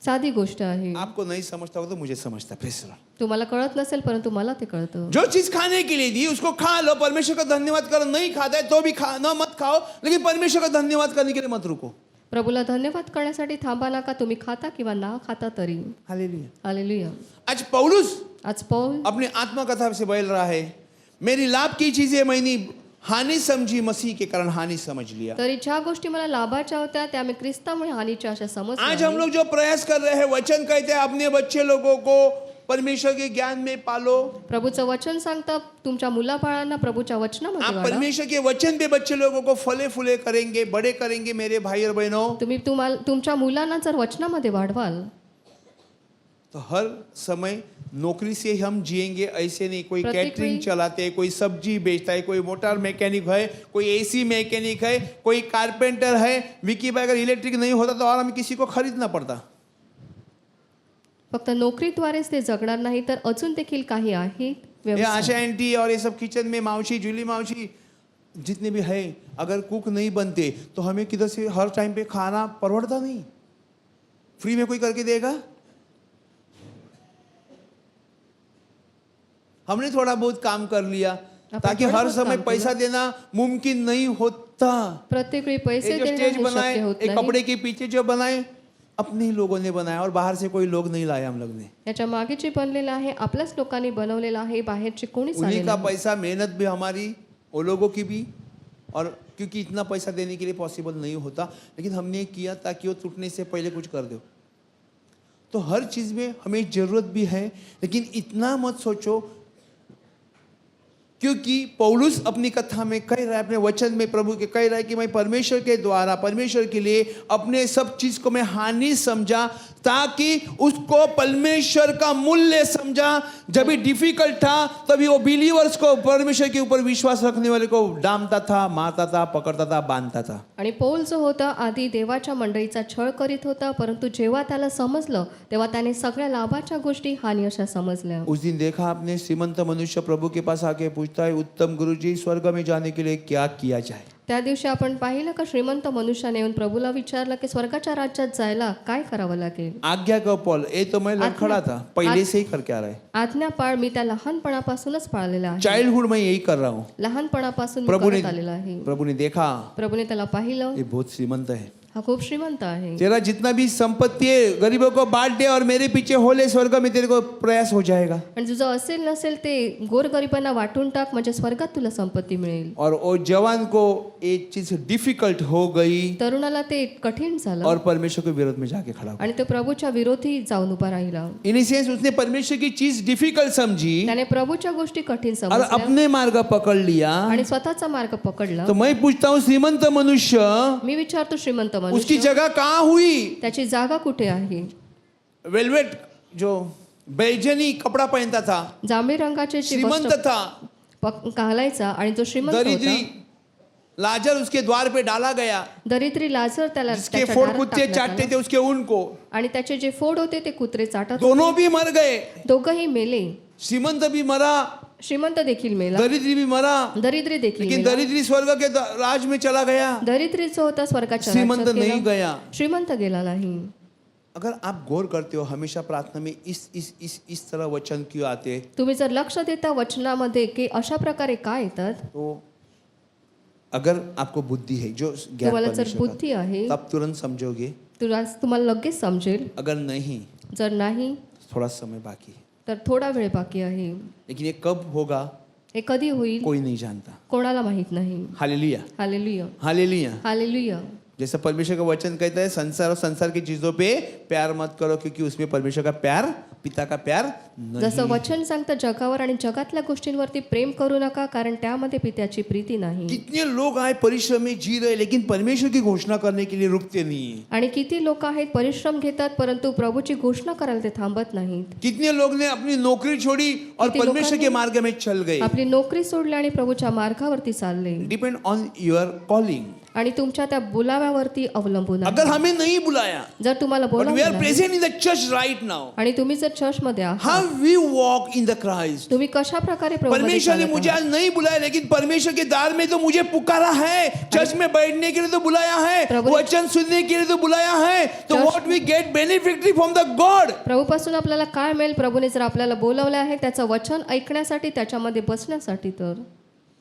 साधी गोष्ट आहे. आपको नहीं समझता हो तो मुझे समझता. Press Lord. तुम्हाला कळत नसेल परंतु मला ते कळतं. जो चीज खाने के लिए दी उसको खा लो, परमेश्वर का धन्यवाद करो. नहीं खाता है तो भी खा न मत खाओ, लेकिन परमेश्वर का धन्यवाद करने के लिए मत रुको. प्रभूला धन्यवाद करण्यासाठी थांबा नका. तुम्ही खाता किंवा ना खाता तरी. हालेलुया. हालेलुया. आज पौलुस आज पौल अपनी आत्मकथा से बोल रहा है, मेरी लाभ की चीजें मैंने हानि समझी, मसीह के कारण हानि समझ लिया. तरी ज्या गोष्टी मला लाभाच्या होत्या त्या मी ख्रिस्तामुळे हानीच्या अशा समजल्या आज हम आहेत. लोग जो प्रयास कर रहे हैं, वचन कहते हैं अपने बच्चे लोगों को परमेश्वर के ज्ञान में पालो. प्रभूचं वचन सांगतं तुमच्या मुलाबाळांना प्रभूच्या वचनामध्ये आप वाढा. परमेश्वर के वचन पे बच्चे लोगों को फले फूले करेंगे, बड़े करेंगे. मेरे भाई और बहनों, तुम्ही तुमच्या मुलांना जर वचनामध्ये वाढवाल तो हर समय नौकरी से हम जिएंगे ऐसे नहीं. कोई प्रत्येक कैटरिंग वेळी- चलाते है, कोई सब्जी बेचता है, कोई मोटर मैकेनिक है, कोई एसी मैकेनिक है, कोई कारपेंटर है. विकी भाई अगर इलेक्ट्रिक नहीं होता तो और हमें किसी को खरीदना पड़ता. फक्त नोकरीद्वारेच ते जगणार नाही तर अजून देखील काही आहेत ये व्यवसाय. आशा आंटी और ये सब किचन में मावशी, जूली मावशी जितने भी है, अगर कुक नहीं बनते तो हमें किधर से हर टाइम पे खाना परवड़ता नहीं. फ्री में कोई करके देगा? हमने थोड़ा बहुत काम कर लिया ताकि थोड़ा हर बहुत समय काम पैसा देना मुमकिन नहीं होता. प्रत्येक वेळी पैसे ये जो देणं स्टेज हे बनाए, शक्य होत ये नाही. कपड़े के पीछे जो बनाए, अपने ही लोगों ने बनाया और बाहर से कोई लोग नहीं लाए हम लोग ने. याच्या मागे जे बनलेलं आहे आपल्याच लोकांनी बनवलेलं आहे. बाहेरचे कोणीच उन्हीं आलेलं का नाही. पैसा, मेहनत भी हमारी, वो लोगों की भी. और क्योंकि इतना पैसा देने के लिए पॉसिबल नहीं होता, लेकिन हमने किया ताकि वो टूटने से पहले कुछ कर दो. तो हर चीज़ में हमें ज़रूरत भी है, लेकिन इतना मत सोचो, क्योंकि पौलुस अपनी कथा में कह रहा है, अपने वचन में प्रभु के कह रहा है कि मैं परमेश्वर के द्वारा, परमेश्वर के लिए अपने सब चीज को मैं हानि समझा ताकि उसको परमेश्वर का मूल्य समझा. जब भी डिफिकल्ट था तभी वो बिलीवर्स को, परमेश्वर के ऊपर विश्वास रखने वाले को डामता था, मारता था, पकड़ता था, बांधता था. आणि पौल जो होता आधी देवाच्या मंडळीचा छळ करीत होता, परंतु जेव्हा त्याला समजलं तेव्हा त्याने सगळ्या लाभाच्या गोष्टी हानी अशा समजल्या. उस दिन देखा आपने, श्रीमंत मनुष्य प्रभु के पास आके पूछता है, उत्तम गुरुजी स्वर्ग में जाने के लिए क्या किया जाए. त्या दिवशी आपण पाहिलं का श्रीमंत मनुष्याने येऊन प्रभूला विचारलं की स्वर्गाच्या राज्यात जायला काय करावं लागेल. आज्ञा का पॉल, ये तो मैं लड़खड़ा था, पहले से ही करके आ रहा है. आज्ञा पाळ मी त्या लहानपणापासूनच पाळलेला आहे. चाइल्डहुड में यही कर रहा हूँ. लहानपणापासून मी प्रभू करत आलेला आहे. ने देखा प्रभूने त्याला पाहिलं ये बहुत श्रीमंत है, हा खूप श्रीमंत आहे. तेरा जितना भी संपत्ति है गरीबों को बांट दे और मेरे पीछे हो ले, स्वर्ग में तेरे को प्रयास हो जाएगा. आणि तुझं असेल नसेल ते गोरगरिबांना वाटून टाक, म्हणजे स्वर्गात तुला संपत्ती मिळेल. और वो जवान को ये चीज डिफिकल्ट हो गई तरुणाला ते कठीण झालं और परमेश्वर के विरोध में जाके खड़ा हुआ. आणि तो प्रभूच्या विरोधी जाऊन उभा राहिला. इन सेंस उसने परमेश्वर की चीज डिफिकल्ट समझी त्याने प्रभूच्या गोष्टी कठीण और समजल्या अपने मार्ग पकड़ लिया. आणि स्वतःचा मार्ग पकडला. तो मैं पूछता हूँ, श्रीमंत मनुष्य मी विचारतो, श्रीमंत उसकी मनुष्य जगह कहाँ हुई? त्याची जागा कुठे आहे? वेलवेट जो बैजनी कपड़ा पहनता था, जांभळी रंगाचे जे श्रीमंत वस्त्र था. घालायचा आणि जो श्रीमंत दरिद्री होता, लाजर उसके द्वार पे डाला गया. दरिद्री लाजर त्याला जिसके त्याच्या फोड़ दारात कुत्ते टाकण्यात चाटते आला. थे उसके ऊन को, आणि त्याचे जे फोड होते ते कुत्रे चाटत होते. दोनों भी मर गए. दोघंही मेले. श्रीमंत भी मरा, श्रीमंत देखील मेला, दरिद्री भी मरा. दरिद्री देखील लेकिन मेला. दरिद्री स्वर्ग के राज में चला गया, दरिद्री जो होता स्वर्गाच्या श्रीमंत राज्यात नहीं गेला. गया. श्रीमंत गेला नाही. अगर आप गौर करते हो हमेशा प्रार्थना में इस तरह वचन क्यों आते हैं, तुम्ही जर लक्ष देता वचनामध्ये की अशा प्रकारे काय येतात, तो अगर आपको बुद्धि है, जो ज्ञान तुम्हाला जर परमेश्वर बुद्धी का, आहे तब तुरंत समझोगे. तुम्हाला लगेच समजेल. अगर नहीं, जर नाही थोड़ा समय बाकी है. तर थोडा वेळ बाकी आहे. लेकिन ये कब होगा हे कधी होईल कोई नहीं जानता. कोणाला माहित नाही. Hallelujah, hallelujah, hallelujah. हालेलुया. जैसा परमेश्वर का वचन कहता है, संसार और संसार की चीजों पे प्यार मत करो, क्योंकि उसमें परमेश्वर का प्यार, पिता का प्यार जसं नहीं. वचन सांगतं जगावर आणि जगातल्या गोष्टींवरती प्रेम करू नका, कारण त्यामध्ये पित्याची प्रीती नाही. कितने लोग आए परिश्रम में जी रहे, लेकिन परमेश्वर की घोषणा करने के लिए रुकते नहीं है. आणि किती लोक आहेत परिश्रम घेतात परंतु प्रभूची घोषणा करायला ते थांबत नाहीत. कितने लोग ने अपनी नौकरी छोड़ी और कितने परमेश्वर लोगों के ने मार्ग में चल गए. आपली नोकरी सोडली आणि प्रभूच्या मार्गावरती चालले. Depend on your calling. आणि तुमच्या त्या बोलाव्यावरती अवलंबून अगर आहे. हमें नहीं बुलाया, जर तुम्हाला but we are बोलावलं नाही present in the church right now, आणि तुम्ही जर चर्चमध्ये आहात, how we walk in the Christ. तुम्ही कशा प्रकारे प्रभूमध्ये परमेश्वर ने चालत मुझे आहात? आज नहीं बुलाया, लेकिन परमेश्वर के द्वार में तो मुझे पुकारा है. चर्च में बैठने के लिए तो बुलाया है, प्रभु ने- वचन सुनने के लिए तो बुलाया है. तो church- what we get benefit from the God. प्रभूपासून आपल्याला काय मिळेल? प्रभूने जर आपल्याला बोलावले आहे त्याचं वचन ऐकण्यासाठी, त्याच्यामध्ये बसण्यासाठी. तर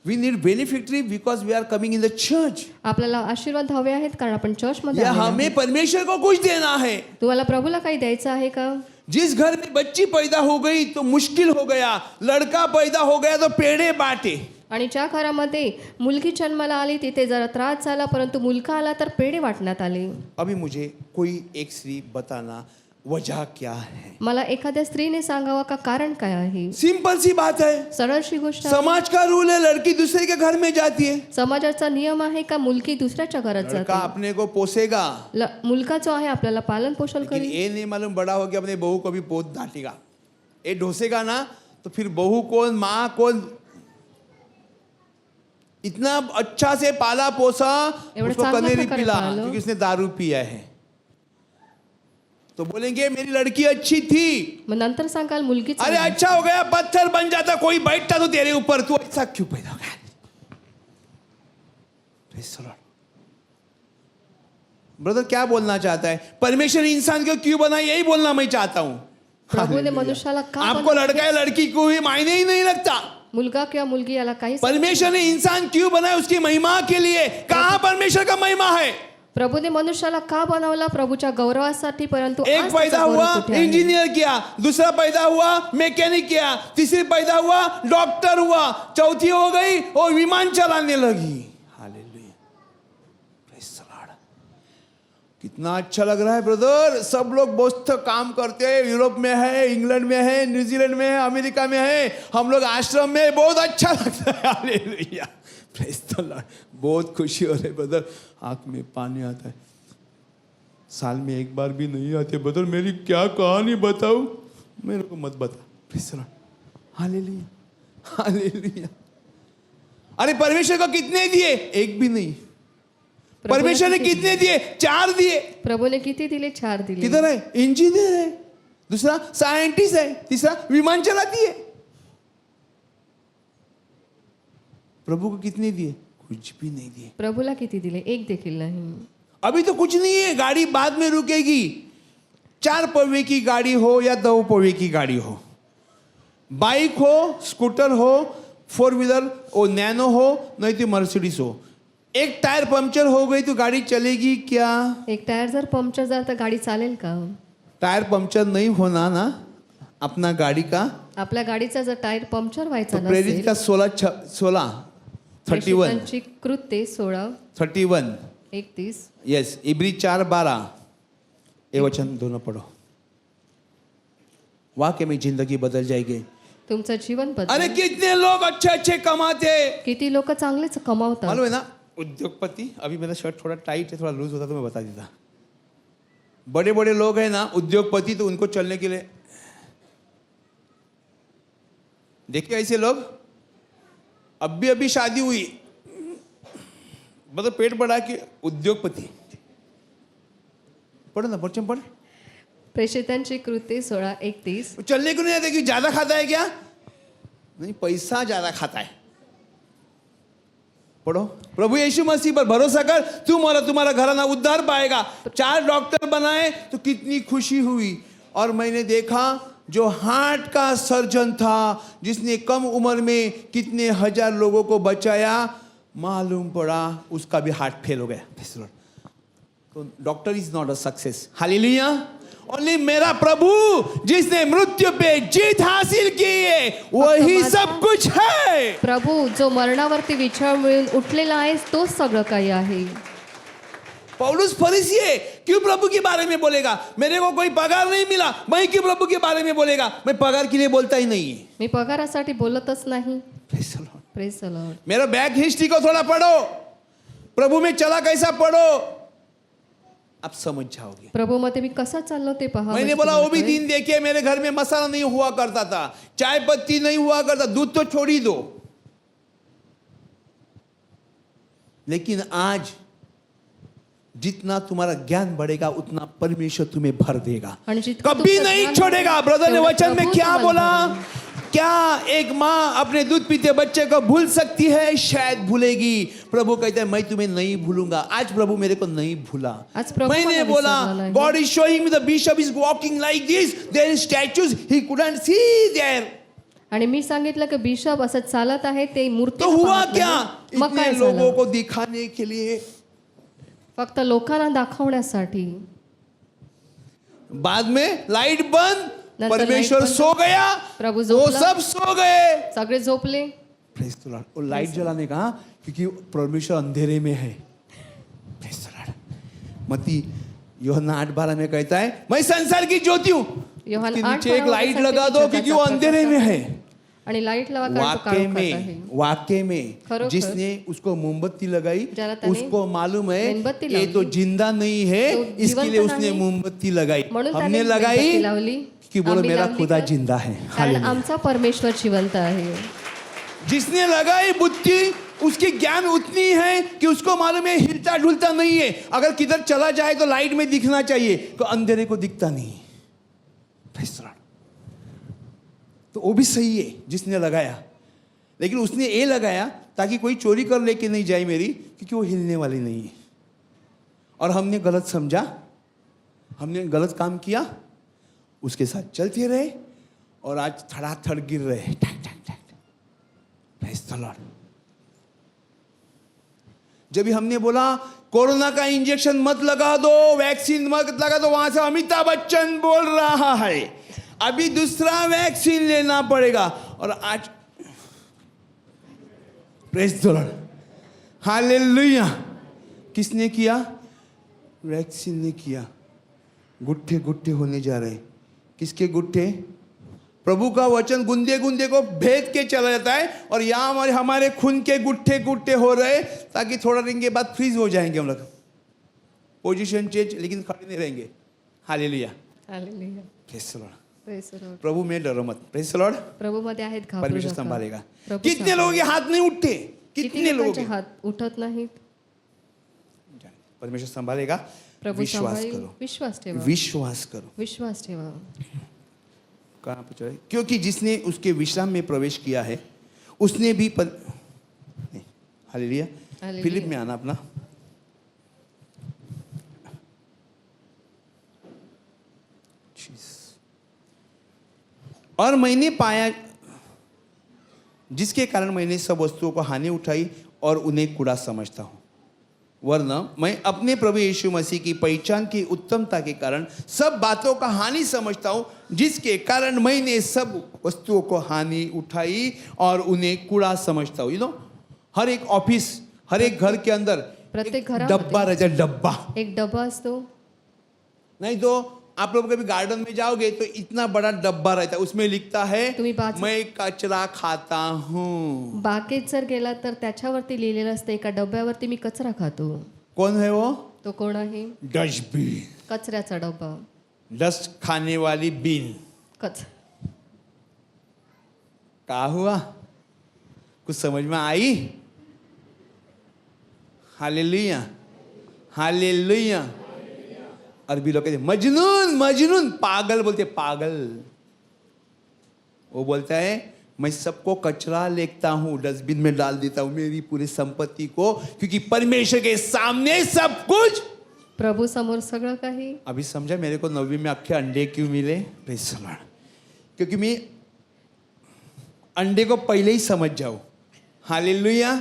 we need beneficiary because we are coming in the church. आपल्याला आशीर्वाद हवे आहेत कारण आपण चर्चमध्ये या आलेलो आहोत. हमें परमेश्वर को कुछ देना है. तुम्हाला प्रभूला काही द्यायचं आहे का? जिस घर में बच्ची पैदा हो गई तो मुश्किल हो गया, लड़का पैदा हो गया तो पेड़े बांटे. आणि ज्या घरामध्ये मुलगी जन्माला आली तिथे जरा त्रास झाला, परंतु मुलगा आला तर पेढे वाटण्यात आले. अभी मुझे कोई एक स्त्री बताना वजह क्या है. मला एखाद्या स्त्रीने सांगावा का कारण काय आहे? सिंपल सी बात है. सरळशी गोष्ट आहे. समाज का रूल है, लड़की दूसरे के घर में जाती है, समाजाचा नियम आहे का मुलगी दुसऱ्याच्या घरात लड़का जाते? अपने को पोसेगा. मुलगा जो आहे आपल्याला पालन पोषण लेकिन करेल. ये नहीं मालूम बड़ा हो गया अपने बहू को भी पोत डांटेगा. ये ढोसेगा ना तो फिर बहू कौन, माँ कौन. इतना अच्छा से पाला पोसा, एवढं उसको चांगल्या कनेरी प्रकारे पिला पाळलं. क्योंकि उसने दारू पिया है. तो बोलेंगे मेरी लड़की अच्छी थी. मग नंतर सांगाल मुलगी अरे अच्छा हो गया, पत्थर बन जाता, कोई बैठता तो तेरे ऊपर, तू ऐसा क्यों पैदा हो गया. ब्रदर क्या बोलना चाहता है? परमेश्वर इंसान को क्यों बनाया, यही बोलना मैं चाहता हूं. प्रभूने मनुष्याला का आपको लड़का है लड़की को ही मायने ही नहीं लगता. मुलगा किंवा मुलगी याला काही परमेश्वर ने इंसान क्यों बनाया, उसकी महिमा के लिए. कहां परमेश्वर का महिमा है? प्रभूने मनुष्याला का बनवला? प्रभूच्या गौरवासाठी. परंतु एक आज पैदा त्याचा गौरव हुआ कुठे आहे? इंजीनियर किया, दूसरा पैदा हुआ मैकेनिक किया, तीसरी पैदा हुआ डॉक्टर हुआ, चौथी हो गई और विमान चलाने लगी. Hallelujah, praise the Lord. कितना अच्छा लग रहा है ब्रदर. सब लोग बहुत काम करते हैं, यूरोप में है, इंग्लैंड में है, न्यूजीलैंड में है, अमेरिका में है. हम लोग आश्रम में, बहुत अच्छा लगता है. Hallelujah, praise the Lord. बहुत खुशी हो रही ब्रदर, आंख में पानी आता है. साल में एक बार भी नहीं आते ब्रदर. मेरी क्या कहानी बताऊं, मेरे को मत बता. Praise the Lord. Hallelujah, hallelujah. अरे परमेश्वर को कितने दिए? एक भी नहीं. परमेश्वर ने कितने दिए? 4 दिए. प्रभूने किती दिले? 4 दिले. किधर है? इंजीनियर है, दूसरा साइंटिस्ट है, तीसरा विमान चलाती है. प्रभु को कितने दिए? कुछ भी नहीं दिए. प्रभूला किती दिले? एक देखील नाही. अभी तो कुछ नहीं है, गाड़ी बाद में रुकेगी. 4 पौवे की गाड़ी हो या 2 पौवे की गाड़ी हो, बाइक हो, स्कूटर हो, 4 व्हीलर हो, नैनो हो, नहीं तो मर्सिडीज हो, एक टायर पंक्चर हो गई तो गाड़ी चलेगी क्या? एक टायर जर पंक्चर झाला तर गाडी चालेल का? टायर पंक्चर नहीं होना ना अपना गाड़ी का, आपल्या गाडीचा जर टायर पंक्चर तो व्हायचा प्रेरित नसेल, का 31 प्रेषितांची कृत्ये 16:31 यस, इब्री 4:12 ये वचन दोनों पढ़ो। वाकई में जिंदगी बदल जाएगी। तुमचं जीवन अरे बदल. कितने लोग अच्छे अच्छे कमाते, किती लोक चांगलेच कमावतात. मालूम है ना, उद्योगपति, अभी मेरा शर्ट थोड़ा टाइट है, थोड़ा लूज होता तो मैं बता देता। बड़े बड़े लोग हैं ना उद्योगपति, तो उनको चलने के लिए देखिए ऐसे लोग, अभी अभी शादी हुई, मतलब पेट बढ़ा के उद्योगपति। पढ़ो ना, बच्चन पढ़। प्रेषितांची कृत्ये 16:31 चलने को नहीं आता कि ज्यादा खाता है क्या? नहीं, पैसा ज्यादा खाता है। पढ़ो, प्रभु यीशु मसीह पर भरोसा कर, तुम और तुम्हारा घराना उद्धार पाएगा। 4 डॉक्टर बनाए तो कितनी खुशी हुई। और मैंने देखा जो हार्ट का सर्जन था, जिसने कम उम्र में कितने हजार लोगों को बचाया, मालूम पड़ा उसका भी हार्ट फेल हो गया। तो doctor is not a success. Hallelujah. Only मेरा प्रभु जिसने मृत्यु पे जीत हासिल की है, वही सब कुछ है। प्रभु जो मरणावरती विजय मिळून उठलेला आहे, तोच सगळं काही आहे. पौलुस फरीसी है, क्यों प्रभु के बारे में बोलेगा? मेरे को कोई पगार नहीं मिला, मैं क्यों प्रभु के बारे में बोलेगा? मैं पगार के लिए बोलता ही नहीं है। मी पगारासाठी बोलतच नाही. Praise the Lord. Praise the Lord. मेरा बैक हिस्ट्री को थोड़ा पढ़ो, प्रभु में चला कैसा पढ़ो, आप समझ जाओगे। प्रभू मध्ये मी कसा चाललो ते पहा. मैंने बोला वो भी दिन देखिए, मेरे घर में मसाला नहीं हुआ करता था, चाय पत्ती नहीं हुआ करता, दूध तो छोड़ ही दो। लेकिन आज जितना तुम्हारा ज्ञान बढ़ेगा उतना परमेश्वर तुम्हें भर देगा, आणि जितकं कभी तुमचं नहीं ज्ञान छोड़ेगा। ब्रदर ने तेवढं वचन में प्रभू क्या तुम्हाला बोला? भरेल. क्या एक माँ अपने दूध पीते बच्चे को भूल सकती है? शायद भूलेगी। प्रभु कहते हैं मैं तुम्हें नहीं भूलूंगा। आज प्रभु मेरे को नहीं भूला। आज प्रभु मैंने मला बोला विसरला नाही. God is showing me the bishop is walking like this, there is statues he couldn't see there. आणि मी सांगितलं की बिशप असं चालत आहे, ते मूर्ती तो हुआ क्या? मग इतने काय लोगों झालं? को दिखाने के लिए, फक्त लोकांना दाखवण्यासाठी. बाद में लाइट बंद, नंतर परमेश्वर लाइट बंद, सो गया, प्रभु वो झोपला. सब सो गए। सगळे झोपले. Praise the Lord. और लाइट जलाने का, क्योंकि परमेश्वर अंधेरे में है। Praise the Lord. मत्ती यूहन्ना 8:12 में कहता है मैं संसार की ज्योति हूँ। यूहन्ना उसके नीचे एक 8:12 लाइट मध्ये लगा दो सांगते, क्योंकि वो अंधेरे में है। आणि लाईट लावा कारण तो वाक्य में खरोखर जिसने उसको मोमबत्ती लगाई, ज्याला त्याने उसको मालूम है मेणबत्ती ये लावली, तो जिंदा नहीं है, तो इसके जिवंत लिए उसने नाही. मोमबत्ती लगाई। म्हणून हमने त्याने लगाई मेणबत्ती लावली. कि बोलो आम्ही मेरा लावली खुदा तर? जिंदा है। कारण हालेलुया। आमचा परमेश्वर जिवंत आहे. जिसने लगाई बुद्धि, उसकी ज्ञान उतनी है कि उसको मालूम है हिलता डुलता नहीं है। अगर किधर चला जाए तो लाइट में दिखना चाहिए, तो अंधेरे को दिखता नहीं। Praise the Lord. तो वो भी सही है जिसने लगाया, लेकिन उसने ये लगाया ताकि कोई चोरी कर लेके नहीं जाए मेरी, क्योंकि वो हिलने वाली नहीं है। और हमने गलत समझा, हमने गलत काम किया, उसके साथ चलते रहे और आज थड़ाथड़ गिर रहे। Praise the Lord. जब भी हमने बोला कोरोना का इंजेक्शन मत लगा दो, वैक्सीन मत लगा दो, वहां से अमिताभ बच्चन बोल रहा है अभी दूसरा वैक्सीन लेना पड़ेगा। और आज प्रेज द लॉर्ड, हालेलुया। किसने किया? वैक्सीन ने किया। गुट्ठे गुट्ठे होने जा रहे। किसके गुट्ठे? प्रभु का वचन गुंदे गुंदे को भेद के चला जाता है, और यहाँ हमारे खून के गुट्ठे गुट्ठे हो रहे, ताकि थोड़ा दिन के बाद फ्रीज हो जाएंगे हम लोग। पोजीशन चेंज, लेकिन खड़े नहीं रहेंगे। Hallelujah. Hallelujah. Praise the Lord. Praise the Lord. प्रभु में डरो मत। Praise the Lord. प्रभू मध्ये आहेत, घाबरू परमेश्वर नका. संभालेगा। प्रभू कितने संभालेगा. लोगों के हाथ नहीं उठते? किती कितने लोगों लोकांचे के? हात उठत नाहीत. परमेश्वर संभालेगा। प्रभू विश्वास संभाळेल. करो, विश्वास ठेवा. विश्वास करो। विश्वास ठेवा. कहाँ पे चले? क्योंकि जिसने उसके विश्राम में प्रवेश किया है उसने भी हालेलुया। हालेलुया. फिलिप में आना अपना। और मैंने पाया जिसके कारण मैंने सब वस्तुओं को हानि उठाई और उन्हें कूड़ा समझता हूं। वरन मैं अपने प्रभु यीशु मसीह की पहचान की उत्तमता के कारण सब बातों का हानि समझता हूँ, जिसके कारण मैंने सब वस्तुओं को हानि उठाई और उन्हें कूड़ा समझता हूँ. हर एक ऑफिस, हर एक घर के अंदर प्रत्येक एक घरामध्ये डब्बा रहता है, डब्बा. एक डबा असतो. नहीं तो आप लोग कभी गार्डन में जाओगे तो इतना बड़ा डब्बा रहता है, उसमें लिखता है तुम्ही बाजू- मैं कचरा खाता हूँ. बागेत जर गेला तर त्याच्यावरती लिहिलेलं असतं एका डब्यावरती मी कचरा खातो. कौन है वो? तो कोण आहे? डस्टबिन. कचऱ्याचा डब्बा. डस्ट खाने वाली बिन. कच क्या हुआ? कुछ समझ में आई? Hallelujah, hallelujah. अरबी लोग कहते मजनून, मजनून, पागल बोलते, पागल. वो बोलता है मैं सबको कचरा लेता हूँ, डस्टबिन में डाल देता हूँ मेरी पूरी संपत्ति को, क्योंकि परमेश्वर के सामने सब कुछ. प्रभू समोर सगळं काही. अभी समझा मेरे को 9वीं में अक्खे अंडे क्यों मिले? Praise the Lord. क्योंकि मैं अंडे को पहले ही समझ जाऊं. हालेलुया.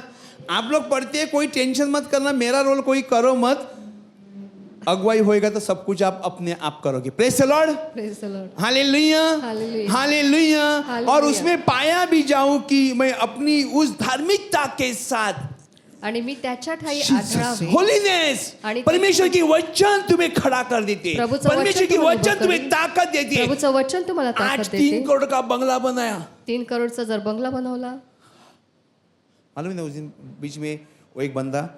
आप लोग पढ़ते हैं, कोई टेंशन मत करना, मेरा रोल कोई करो मत. अगुवाई होएगा तो सब कुछ आप अपने आप करोगे. Praise the Lord. Praise the Lord. Hallelujah, hallelujah. Hallelujah. Hallelujah. और उसमें पाया भी जाऊं कि मैं अपनी उस धार्मिकता के साथ आणि मी त्याच्या ठाई आढळावे. होलीनेस, आणि परमेश्वर की वचन तुम्हें खड़ा कर देते, प्रभुचं परमेश्वर की तुम्हाला वचन उभं तुम्हें करेल. ताकत देती है. प्रभूचं वचन तुम्हाला आज ताकद 3 देते. करोड़ का बंगला बनाया. 3 करोडचा जर बंगला बनवला, मालूम है ना, उस दिन बीच में वो एक बंदा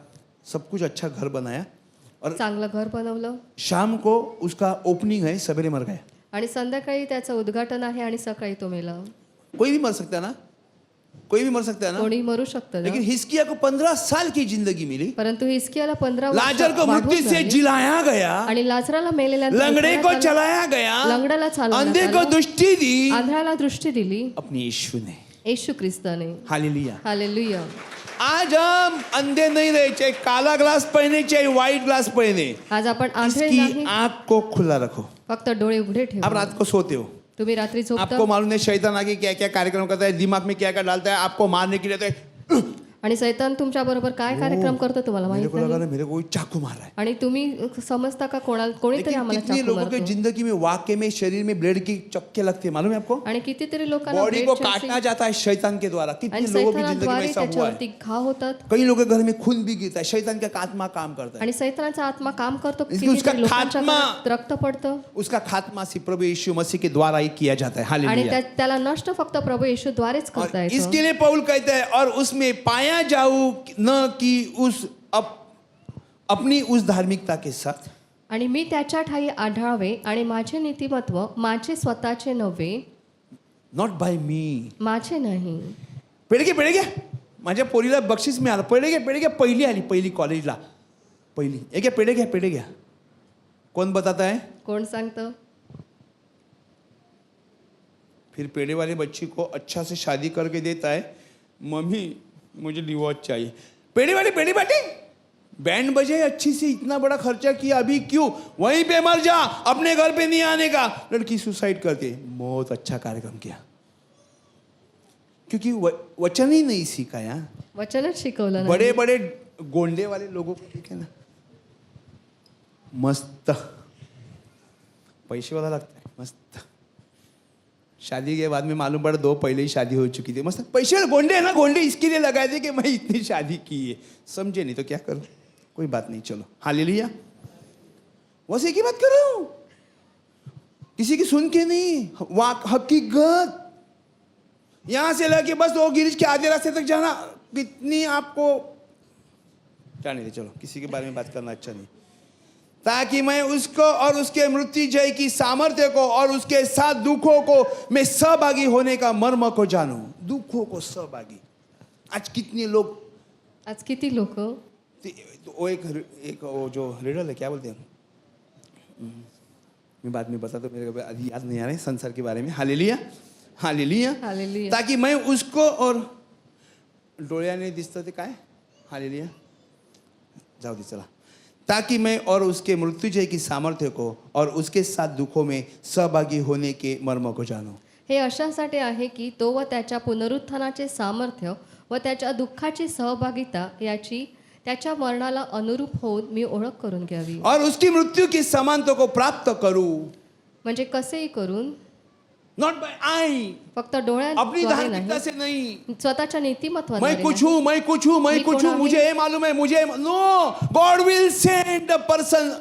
सब कुछ अच्छा घर बनाया और चांगलं घर बनवलं शाम को उसका ओपनिंग है, सवेरे मर गया. आणि संध्याकाळी त्याचं उद्घाटन आहे आणि सकाळी तो मेला. कोई भी मर सकता है ना, कोई भी मर सकता है ना. कोणी मरू शकतं ना. लेकिन हिजकिय्याह को 15 साल की जिंदगी मिली. परंतु हिजकियाला 15 लाजर को वाढवून मृत्यु से झाली. जिलाया गया, आणि लाजराला मेलेल्या लंगड़े को चलाया गया, लंगड्याला चालवण्यात अंधे को आलं. दृष्टि दी आंधळ्याला दृष्टी दिली अपने यीशु ने. येशू ख्रिस्ताने. हालेलुया. हालेलुया. आज हम अंधे नहीं रहे, चाहे काला ग्लास पहने चाहे व्हाइट ग्लास पहने, आज आपण आंधळे इसकी नाही, आंख को खुला रखो. फक्त डोळे उघडे आप ठेवा. रात को सोते हो, तुम्ही रात्री झोपता आपको मालूम है शैतान आगे क्या क्या कार्यक्रम करता है, दिमाग में क्या क्या डालता है, आपको मारने के लिए तो है. आणि सैतान तुमच्या बरोबर काय कार्यक्रम करतो तुम्हाला मेरे माहित को लगा नाही. ना मेरे को कोई चाकू मार रहा है. आणि तुम्ही समजता का कोणीतरी लेकिन आम्हाला कितने चाकू लोगों के मारतो. जिंदगी में वाकई में शरीर में ब्लेड की चक्के लगते हैं, मालूम है आपको? आणि कितीतरी लोकांना बॉडी को ब्लेडचे काटना जाता है शैतान के द्वारा. कितने आणि लोगों की जिंदगी में सैतानाद्वारे ऐसा हुआ है. त्याच्यावरती घाव होतात. कई लोगों के घर में खून भी गिरता है, शैतान का आत्मा काम करता है. आणि सैतानाचा आत्मा काम करतो. इसकी उसका कितीतरी लोकांच्या खात्मा- घरात रक्त पडतं उसका खात्मा सिर्फ प्रभु यीशु मसीह के द्वारा ही किया जाता है. आणि हालेलुया. त्याला नष्ट फक्त प्रभू येशूद्वारेच और करता येतं. इसके लिए पौल कहता है और उसमें पाया जाऊं न कि उस अपनी उस धार्मिकता के साथ, आणि मी त्याच्या ठाई आढळावे आणि माझे नीतिमत्व माझे स्वतःचे नव्हे, नॉट बाय मी. माझे नाही. पेढे घ्या. माझ्या पोरीला बक्षीस मिळालं. पेढे घ्या. पहिली आली, पहिली कॉलेजला, पहिली. एक घ्या, पेढे घ्या. कौन बताता है? कोण सांगतं? फिर पेड़े वाले बच्ची को अच्छा से शादी करके देता है, मम्मी मुझे डिवोर्स चाहिए. पेड़े वाले पेड़े बाटे, बैंड बजे अच्छी से, इतना बड़ा खर्चा किया, अभी क्यों? वहीं पे मर जा, अपने घर पे नहीं आने का. लड़की सुसाइड करती. बहुत अच्छा कार्यक्रम किया, क्योंकि वचन ही नहीं सिखाया. वचनच शिकवलं नाही. बड़े बड़े गोंडे वाले लोगों को देखे ना, मस्त पैसे वाला लगता है, मस्त. शादी के बाद में मालूम पड़ा 2 पहले ही शादी हो चुकी थी. मस्त पैसे वाले गोंडे है ना, गोंडे इसके लिए लगाए थे कि मैं इतनी शादी की है. समझे नहीं तो क्या करूं, कोई बात नहीं, चलो. हालेलुया. बस एक ही बात कर रहा हूं, किसी की सुन के नहीं, हकीकत. यहां से लगे बस वो गिरिज के आधे रास्ते तक जाना, कितनी आपको जाने दे. चलो, किसी के बारे में बात करना अच्छा नहीं. ताकि मैं उसको और उसके मृत्यु जय की सामर्थ्य को और उसके साथ दुखों को मैं सहभागी होने का मर्म को जानूं. दुखों को सहभागी. आज कितने लोग, आज किती लोक वो एक वो जो रिडल है, क्या बोलते हैं, मैं बाद में बताता हूं, मेरे को अभी याद नहीं आ रहा है संसार के बारे में. Hallelujah, hallelujah. हालेलुया. ताकि मैं उसको और डोळ्याने दिसतं ते काय, हालेलुया, जाऊ दे चला. ताकि मैं और उसके मृत्युंजय की सामर्थ्य को और उसके साथ दुखों में सहभागी होने के मर्म को जानूं. हे अशासाठी आहे की तो व त्याच्या पुनरुत्थानाचे सामर्थ्य व त्याच्या दुःखाची सहभागिता याची त्याच्या मरणाला अनुरूप होऊन मी ओळख करून घ्यावी. और उसकी मृत्यु की समानता को प्राप्त करूं. म्हणजे कसेही करून, नॉट बाय आई, फक्त अपनी डोळ्याद्वारे धार्मिकता नाही, से नहीं. स्वतःच्या मैं नीतिमत्वाद्वारे कुछ नाही. हूं, मैं कुछ हूं, मैं मी कुछ कोण हूं, आहे? मुझे ये मालूम है, मुझे know. God will send a person.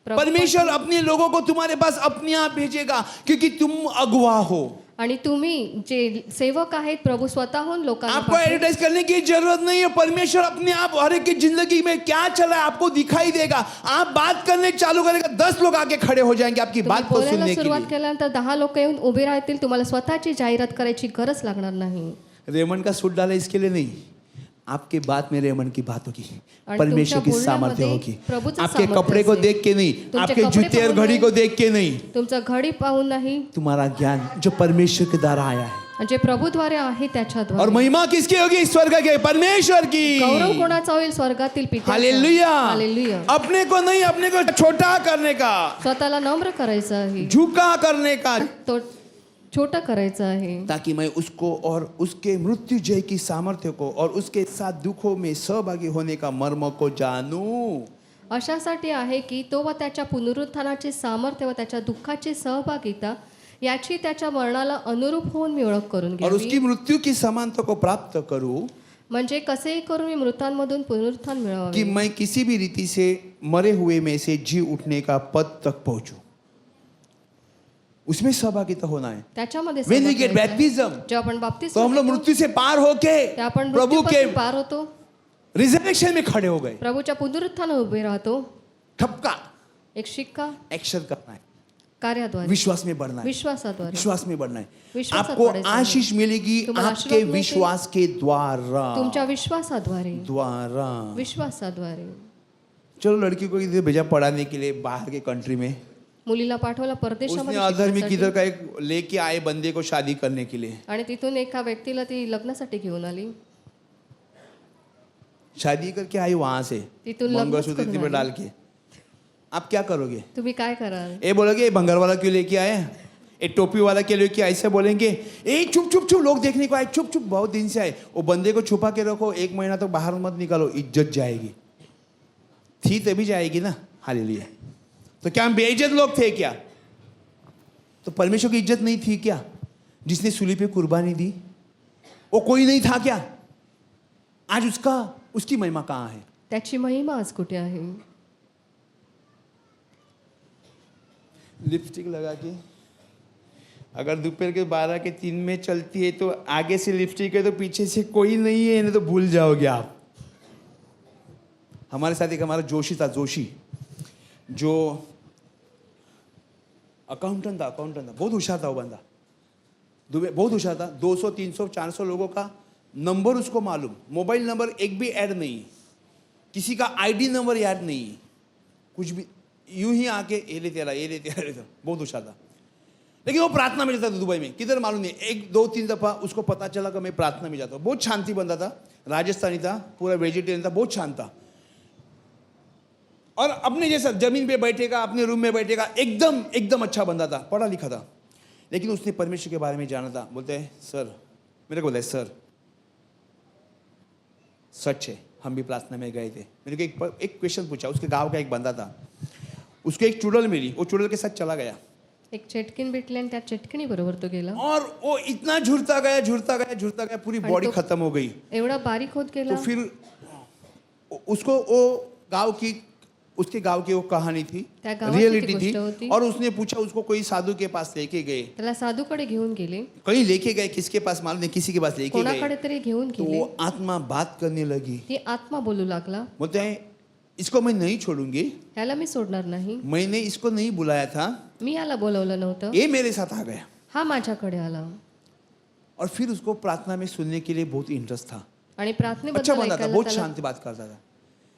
प्रभू परमेश्वर अपने लोगों को तुम्हारे पास अपने आप भेजेगा, क्योंकि तुम अगुवा हो. आणि तुम्ही जे सेवक आहेत, प्रभू स्वतःहून लोकांना आपको पाठवेल. एडवर्टाइज करने की जरूरत नहीं है. परमेश्वर अपने आप हर एक की जिंदगी में क्या चला है आपको दिखाई देगा. आप बात करने चालू करेगा, 10 लोग आके खड़े हो जाएंगे आपकी तुम्ही बात को बोलायला सुनने के सुरुवात लिए. केल्यानंतर 10 लोक येऊन उभे राहतील. तुम्हाला स्वतःची जाहिरात करायची गरज लागणार नाही. रेमंड का सूट डाला इसके लिए नहीं, आपके बात में रेमंड की बात होगी, आणि परमेश्वर की तुमच्या सामर्थ्य बोलण्यामध्ये होगी. प्रभूचं आपके सामर्थ्य कपड़े को असेल. देख के नहीं, तुमचे आपके कपडे जूते और पाहून घड़ी नाही, को देख के नहीं, तुमचं घडी पाहून नाही, तुम्हारा ज्ञान जो परमेश्वर के द्वारा आया है. जे प्रभूद्वारे आहे और त्याच्याद्वारे. महिमा किसकी होगी? स्वर्ग के परमेश्वर की. गौरव कोणाचा होईल? स्वर्गातील पित्याचा. हालेलुया. हालेलुया. अपने को नहीं, अपने को छोटा करने का, स्वतःला नम्र करायचं आहे, झुका करने का, तो छोटा करायचं आहे, ताकि मैं उसको और उसके मृत्यु जय की सामर्थ्य को और उसके साथ दुखों में सहभागी होने का मर्म को जानूं. अशासाठी आहे की तो व त्याच्या पुनरुत्थानाचे सामर्थ्य व त्याच्या दुःखाची सहभागिता याची त्याच्या मरणाला अनुरूप होऊन मी ओळख करून और घ्यावी. उसकी मृत्यु की समानता को प्राप्त करूं, म्हणजे कसेही करून मी मृतांमधून पुनरुत्थान कि मिळवावे, मैं किसी भी रीति से मरे हुए में से जी उठने का पद तक पहुंचूं. उसमें सहभागिता होना है. त्याच्यामध्ये When we सहभाग get घ्यायचा आहे. baptism, जेव्हा आपण बाप्तिस्म तो हम लोग घेतो, मृत्यु से पार होके तेव्हा आपण प्रभु के मृत्यूपासून पार होतो, रिजर्वेशन में खड़े हो गए. प्रभूच्या पुनरुत्थान उभे राहतो. ठपका एक शिक्का एक्शन करना है, कार्याद्वारे, विश्वास में बढ़ना है, विश्वासाद्वारे. विश्वास में बढ़ना है. विश्वासात आपको बढ़ायचं आहे. आशीष मिलेगी तुम्हाला आपके आशीर्वाद मिळतील. विश्वास के द्वारा. तुमच्या विश्वासाद्वारे, द्वारा. विश्वासाद्वारे. चलो लड़की को इधर भेजा पढ़ाने के लिए बाहर के कंट्री में. मुलीला पाठवला उसने परदेशामध्ये अधर्मी किधर शिकण्यासाठी. का एक लेके आए बंदे को शादी करने के लिए. आणि तिथून एका व्यक्तीला ती लग्नासाठी घेऊन आली. शादी करके आई वहां से, तिथून लग्नच मंगलसूत्र करून इतने में आली. डाल के. आप क्या करोगे? तुम्ही काय कराल? ये बोलोगे ये भंगार वाला क्यों लेके आए, ये टोपी वाला क्यों लेके आए, ऐसे बोलेंगे. ए चुप चुप चुप, लोग देखने को आए, चुप चुप, बहुत दिन से आए. वो बंदे को छुपा के रखो, 1 महीना तक बाहर मत निकालो, इज्जत जाएगी. थी तभी जाएगी ना. हालेलुया. तो क्या हम बेइज्जत लोग थे क्या? तो परमेश्वर की इज्जत नहीं थी क्या जिसने सूली पे कुर्बानी दी? वो कोई नहीं था क्या? आज उसकी महिमा कहाँ है? त्याची महिमा आज कुठे आहे? लिपस्टिक लगा के अगर दोपहर के 12 के 3 में चलती है तो आगे से लिपस्टिक है तो पीछे से कोई नहीं है, नहीं तो भूल जाओगे आप. हमारे साथ एक हमारा जोशी था, जोशी जो अकाउंटेंट था, बहुत होशियार था वो बंदा. दुबई बहुत होशियार था. 200 300 400 लोगों का नंबर उसको मालूम, मोबाइल नंबर एक भी ऐड नहीं, किसी का आईडी नंबर याद नहीं, कुछ भी. यूं ही आके ये ले तेरा, ये ले तेरा, बहुत होशियार था. लेकिन वो प्रार्थना में जाता था दुबई में, किधर मालूम नहीं. 1 2 3 दफा उसको पता चला कि मैं प्रार्थना में जाता हूँ. बहुत शांति बंदा था, राजस्थानी था, पूरा वेजिटेरियन था, बहुत शांत था. और अपने जैसा जमीन पे बैठेगा, अपने रूम में बैठेगा, एकदम अच्छा बंदा था, पढ़ा लिखा था. लेकिन उसने परमेश्वर के बारे में जाना था. बोलते हैं सर, मेरे को बोलता है सर सच है, हम भी प्रार्थना में गए थे. मैंने एक क्वेश्चन पूछा. उसके गांव का एक बंदा था, उसको एक चुड़ैल मिली, वो चुड़ैल के साथ चला गया. एक चेटकीन भेटली आणि त्या चेटकिनी बरोबर तो गेला. और वो इतना झुरता गया, पूरी आणि बॉडी तो खत्म हो गई. एवढा बारीक होत गेला. तो फिर उसको वो उसके गांव की वो कहानी थी, त्या गावाची ती रियलिटी गोष्ट थी. होती. और उसने पूछा, उसको कोई साधु के पास लेके गए. त्याला साधूकडे घेऊन गेले, कहीं लेके गए, किसके पास मालूम नहीं, किसी के पास लेके गए. कोणाकडे तरी घेऊन तो गेले. वो आत्मा बात करने लगी. ती आत्मा बोलू लागला, बोलते हैं इसको मैं नहीं छोड़ूंगी, ह्याला मी सोडणार नाही, मैंने इसको नहीं बुलाया था, मी याला बोलवलं नव्हतं, ये मेरे साथ आ गया. हा माझ्याकडे आला. और फिर उसको प्रार्थना में सुनने के लिए बहुत इंटरेस्ट था. आणि अच्छा प्रार्थनेबद्दल बंदा था, ऐकायला बहुत त्याला शांति बात करता था.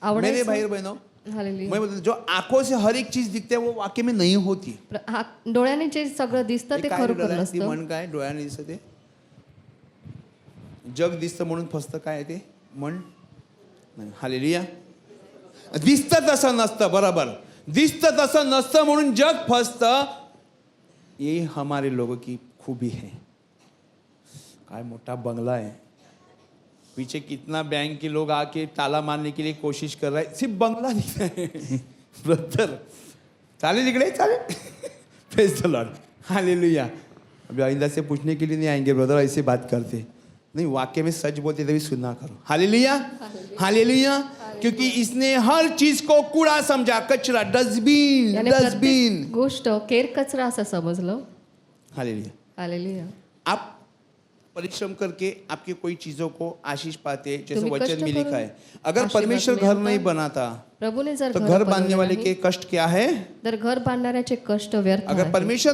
मेरे आवडायचं. भाई और बहनों, हालेलुया. मैं बोलता हूं, जो आंखों से हर एक चीज दिखते है वो वाक्य में नहीं होती. डोळ्याने जे सगळं दिसतं ते काय खरोखर डोळ्याने? ती नसतं. म्हण काय डोळ्याने दिसतं ते? जग दिसतं म्हणून फसतं, काय आहे ते म्हण? हालेलुया. दिसतं तसं नसतं, बरोबर. दिसतं तसं नसतं म्हणून जग फसतं. ये हमारे लोगों की खूबी है. काय मोठा बंगला आहे, पीछे कितना बैंक के लोग आके ताला मारने के लिए कोशिश कर रहा है, सिर्फ बंगला दिख रहा है ब्रदर। चाले निकले चाले प्रेज द लॉर्ड, हालेलुया। अभी आइंदा से पूछने के लिए नहीं आएंगे ब्रदर, ऐसे बात करते नहीं, वाक्य में सच बोलते तभी सुनना करो। Hallelujah, hallelujah. क्योंकि इसने हर चीज को कूड़ा समझा, कचरा, डस्टबिन, याने डस्टबिन। प्रत्येक गोष्ट केर कचरा असं समजलं। हालेलुया। हालेलुया। आप परिश्रम करके आपकी कोई चीजों को आशीष पाते, जैसे तुम्ही वचन कष्ट में लिखा करून है। अगर आशीर्वाद परमेश्वर घर मिळवता। नहीं बनाता प्रभूने जर तो घर बांधने बनवलं वाले नाही, के कष्ट क्या है? तर घर बांधणाऱ्याचे कष्ट व्यर्थ अगर आहे। परमेश्वर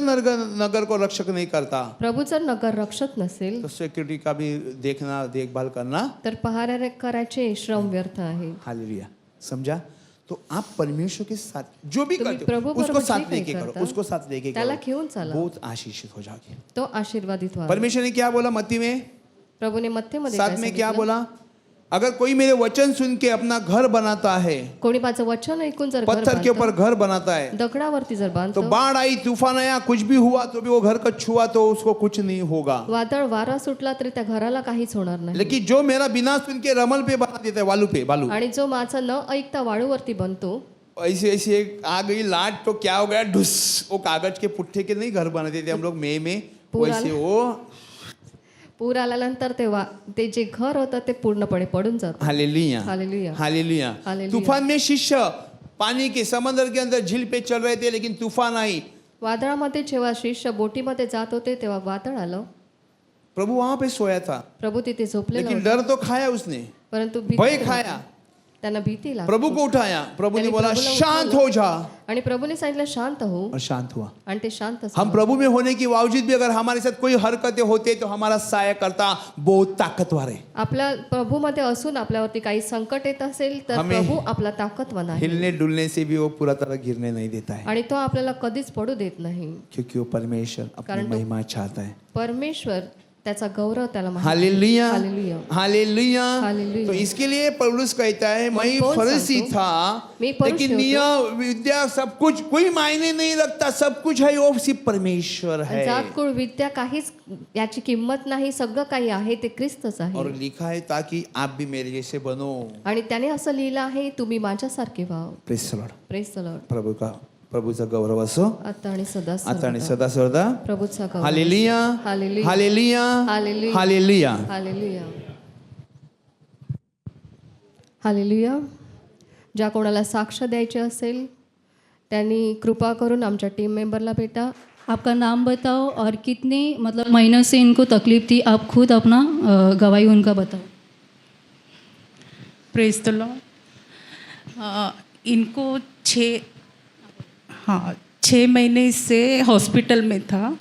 नगर को रक्षक नहीं करता प्रभू जर नगर रक्षक नसेल तो सिक्योरिटी का भी देखना, देखभाल करना। तर पहारा करायचे श्रम व्यर्थ आहे। हालेलुया, समझा? तो आप परमेश्वर के साथ जो भी तुम्ही करते प्रभु हो उसको बरोबर साथ जे काही लेके करो, करता, उसको साथ लेके त्याला करो, घेऊन चाला, बहुत आशीषित हो जाओगे। तो आशीर्वादित व्हा। परमेश्वर ने क्या बोला मत्ती में? प्रभूने मत्तेमध्ये साथ काय में क्या सांगितलं? बोला? अगर कोई मेरे वचन सुन के अपना घर बनाता है, कोणी माझं वचन ऐकून जर घर पत्थर के ऊपर बांधतं, घर बनाता है, दगडावरती जर तो बांधतो, बाढ़ आई, तूफान आया, कुछ भी हुआ तो भी वो घर का छुआ तो उसको कुछ नहीं होगा। वादळ वारा सुटला तरी त्या घराला काहीच होणार नाही। लेकिन जो मेरा बिना सुन के रमल पे बना देता है, बालू पे, बालू, आणि जो माझा न ऐकता वाळूवरती बनतो, ऐसे ऐसे एक आ गई लाट तो क्या हो गया, ढुस, वो कागज के पुट्ठे के नहीं घर बनाते थे हम लोग में पूरा वैसे वो। पूर आल्यानंतर ते जे घर होतं ते पूर्णपणे पडून जातं। Hallelujah, hallelujah. हालेलुया। हालेलुया। तूफान में शिष्य पानी के समंदर के अंदर झील पे चल रहे थे, लेकिन तूफान आई, वादळामध्ये जेव्हा शिष्य बोटीमध्ये जात होते तेव्हा वादळ आलं, प्रभु वहां पे सोया था, प्रभू तिथे झोपलेला लेकिन होता, डर तो खाया उसने, परंतु भय भीती खाया। त्यांना भीती लागली। प्रभु को उठाया, प्रभु ने त्याने बोला प्रभूला शांत उठवलं हो जा, आणि प्रभूने सांगितलं शांत हो, और शांत हुआ। आणि ते शांत हम झाले। प्रभु में होने के बावजूद भी अगर हमारे साथ कोई हरकतें होते तो हमारा सहायक करता बहुत ताकतवर है। आपल्या प्रभूमध्ये असून आपल्यावरती काही संकट येत असेल तर हमें प्रभू आपला ताकदवान आहे हिलने डुलने से भी वो पूरा तरह गिरने नहीं देता है, आणि तो आपल्याला कधीच पडू देत नाही, क्योंकि वो परमेश्वर अपनी कारण तो- महिमा चाहता है। परमेश्वर त्याचा गौरव त्याला माहिती आहे। Hallelujah, hallelujah. हालेलुया। हालेलुया। तो इसके लिए पौलुस कहता है, मैं कौन फरीसी सांगतो? था, मी फरीसी लेकिन होतो। नियम विद्या सब कुछ कोई मायने नहीं रखता, सब कुछ है वो सिर्फ परमेश्वर है। जातकुळ विद्या काहीच याची किंमत नाही, सगळं काही आहे ते ख्रिस्तच और आहे। लिखा है ताकि आप भी मेरे जैसे बनो। आणि त्याने असं लिहिलं आहे, तुम्ही माझ्यासारखे व्हा। Praise the Lord. Praise the Lord. प्रभूचा गौरव असो आता आणि सदा आता आणि सर्वदा. सदा सर्वदा। प्रभूचा गौरव. Hallelujah, hallelujah. Hallelujah, hallelujah. Hallelujah. Hallelujah. Hallelujah. ज्या कोणाला साक्ष द्यायची असेल त्यांनी कृपा करून आमच्या टीम मेंबरला भेटा। आपका नाम बताओ और कितने मतलब महीनों से इनको तकलीफ थी, आप खुद अपना गवाही उनका बताओ। Praise the Lord. इनको 6 महीने से हॉस्पिटल में था।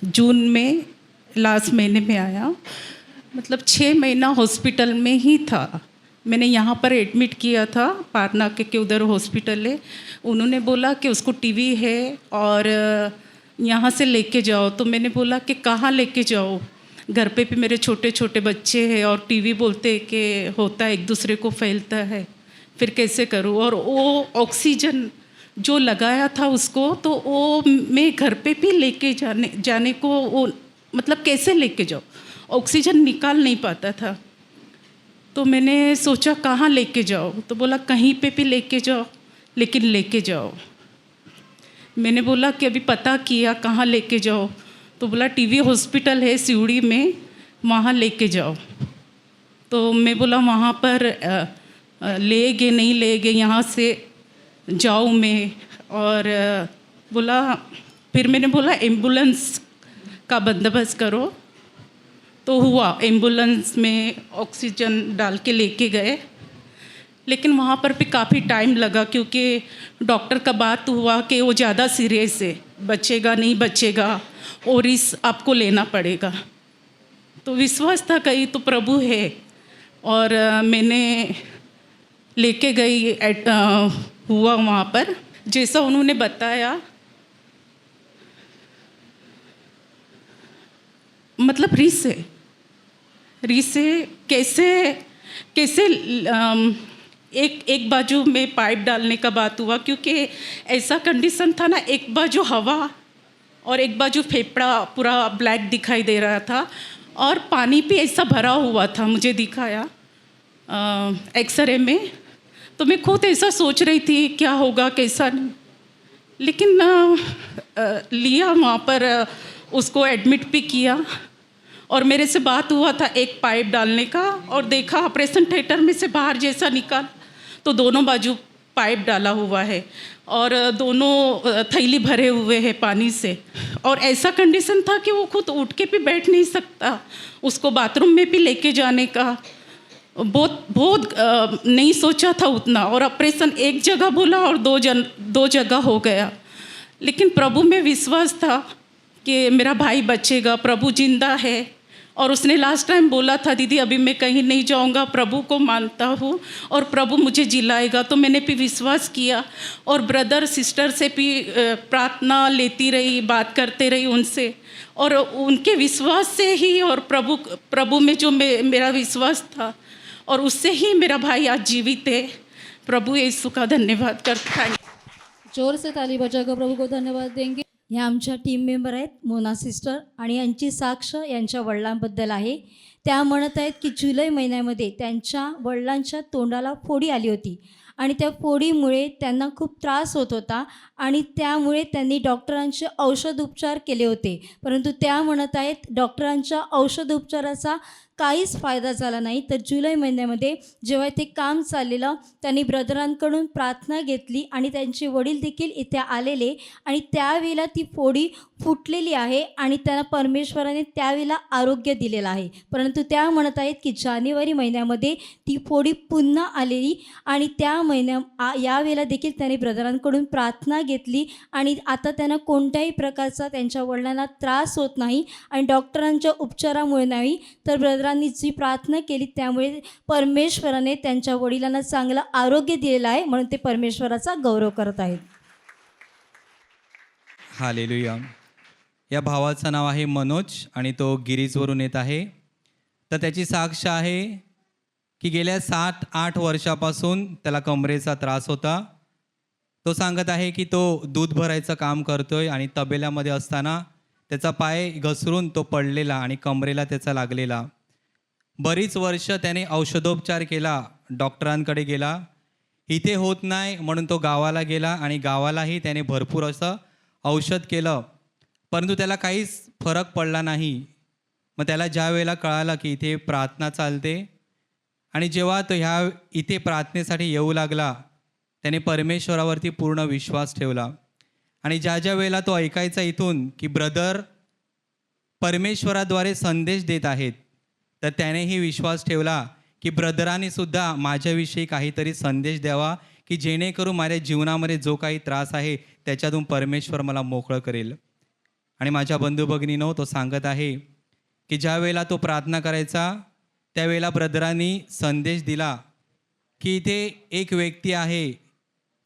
जून में लास्ट महीने में आया, मतलब 6 महीना हॉस्पिटल में ही था। मैंने यहाँ पर एडमिट किया था, पारना के उधर हॉस्पिटल है। उन्होंने बोला कि उसको टीवी है और यहाँ से लेके जाओ। तो मैंने बोला कि कहाँ लेके जाओ, घर पे भी मेरे छोटे छोटे बच्चे हैं और टीवी बोलते कि होता है, एक दूसरे को फैलता है, फिर कैसे करूँ। और वो ऑक्सीजन जो लगाया था उसको, तो वो मैं घर पे भी लेके जाने को वो मतलब कैसे लेके जाओ, ऑक्सीजन निकाल नहीं पाता था। तो मैंने सोचा कहाँ लेके जाओ, तो बोला कहीं पे भी लेके जाओ, लेकिन लेके जाओ। मैंने बोला कि अभी पता किया कहाँ लेके जाओ, तो बोला टीवी हॉस्पिटल है सिवड़ी में, वहाँ लेके जाओ। तो मैं बोला वहाँ पर ले गए नहीं ले गए, यहाँ से जाऊँ मैं। और बोला, फिर मैंने बोला एम्बुलेंस का बंदोबस्त करो। तो हुआ, एम्बुलेंस में ऑक्सीजन डाल के लेके गए, लेकिन वहाँ पर भी काफ़ी टाइम लगा, क्योंकि डॉक्टर का बात हुआ कि वो ज़्यादा सीरियस है, बचेगा नहीं बचेगा और इस आपको लेना पड़ेगा। तो विश्वास था कहीं तो प्रभु है, और मैंने लेके गई हुआ वहाँ पर जैसा उन्होंने बताया। मतलब रीस से कैसे एक बाजू में पाइप डालने का बात हुआ, क्योंकि ऐसा कंडीशन था ना, एक बाजू हवा और एक बाजू फेफड़ा पूरा ब्लैक दिखाई दे रहा था, और पानी भी ऐसा भरा हुआ था, मुझे दिखाया एक्सरे में। तो मैं खुद ऐसा सोच रही थी क्या होगा कैसा नहीं, लेकिन लिया वहाँ पर, उसको एडमिट भी किया और मेरे से बात हुआ था एक पाइप डालने का, और देखा ऑपरेशन थिएटर में से बाहर जैसा निकाल तो दोनों बाजू पाइप डाला हुआ है और दोनों थैली भरे हुए हैं पानी से। और ऐसा कंडीशन था कि वो खुद उठ के भी बैठ नहीं सकता, उसको बाथरूम में भी लेके जाने का बहुत नहीं सोचा था उतना। और ऑपरेशन एक जगह बोला और दो जगह हो गया, लेकिन प्रभु में विश्वास था कि मेरा भाई बचेगा, प्रभु जिंदा है। और उसने लास्ट टाइम बोला था, दीदी अभी मैं कहीं नहीं जाऊंगा, प्रभु को मानता हूँ और प्रभु मुझे जिलाएगा। तो मैंने भी विश्वास किया और ब्रदर सिस्टर से भी प्रार्थना लेती रही, बात करते रही उनसे, और उनके विश्वास से ही और प्रभु में जो मेरा विश्वास था, और उससे ही मेरा भाई आज जीवित है। प्रभु यीशु का धन्यवाद करता है। जोर से ताली बजाकर प्रभु को धन्यवाद देंगे। ह्या आमच्या टीम मेंबर आहेत मोना सिस्टर, आणि यांची साक्ष यांच्या वडिलांबद्दल आहे। त्या म्हणत आहेत की जुलै महिन्यामध्ये त्यांच्या वडिलांच्या तोंडाला फोडी आली होती आणि त्या फोडीमुळे त्यांना खूप त्रास होत होता आणि त्यामुळे त्यांनी डॉक्टरांचे औषधोपचार केले होते, परंतु त्या म्हणत आहेत डॉक्टरांच्या औषधोपचाराचा काहीच फायदा झाला नाही। तर जुलै महिन्यामध्ये जेव्हा ते काम चाललेलं त्यांनी ब्रदरांकडून प्रार्थना घेतली आणि त्यांचे वडील देखील इथे आलेले, आणि त्यावेळेला ती फोडी फुटलेली आहे आणि त्यांना परमेश्वराने त्यावेळेला आरोग्य दिलेलं आहे। परंतु त्या म्हणत आहेत की जानेवारी महिन्यामध्ये ती फोडी पुन्हा आलेली आणि त्या यावेळेला देखील त्यांनी ब्रदरांकडून प्रार्थना घेतली आणि आता त्यांना कोणत्याही प्रकारचा त्यांच्या वडिलांना त्रास होत नाही आणि डॉक्टरांच्या उपचारामुळे नाही, तर ब्रदरांनी जी प्रार्थना केली त्यामुळे परमेश्वराने त्यांच्या वडिलांना चांगलं आरोग्य दिलेलं आहे, म्हणून ते परमेश्वराचा गौरव करत आहेत। हालेलुया। या भावाचं नाव आहे मनोज आणि तो गिरीजवरून येत आहे। तर त्याची साक्ष आहे की गेल्या 7-8 वर्षापासून त्याला कमरेचा त्रास होता। तो सांगत आहे की तो दूध भरायचं काम करतोय आणि तबेल्यामध्ये असताना त्याचा पाय घसरून तो पडलेला आणि कमरेला त्याचा लागलेला। बरीच वर्ष त्याने औषधोपचार केला, डॉक्टरांकडे गेला, इथे होत नाही म्हणून तो गावाला गेला आणि गावालाही त्याने भरपूर असं औषध केलं, परंतु त्याला काहीच फरक पडला नाही। मग त्याला ज्या वेळेला कळालं की इथे प्रार्थना चालते आणि जेव्हा तो इथे प्रार्थनेसाठी येऊ लागला, त्याने परमेश्वरावरती पूर्ण विश्वास ठेवला आणि ज्या वेळेला तो ऐकायचा इथून की ब्रदर परमेश्वराद्वारे संदेश देत आहेत, तर त्यानेही विश्वास ठेवला की ब्रदरांनी सुद्धा माझ्याविषयी काहीतरी संदेश द्यावा की जेणेकरून माझ्या जीवनामध्ये जो काही त्रास आहे त्याच्यातून परमेश्वर मला मोकळं करेल। आणि माझ्या बंधू भगिनीनो, तो सांगत आहे की ज्या वेळेला तो प्रार्थना करायचा त्यावेळेला ब्रदरांनी संदेश दिला की इथे एक व्यक्ती आहे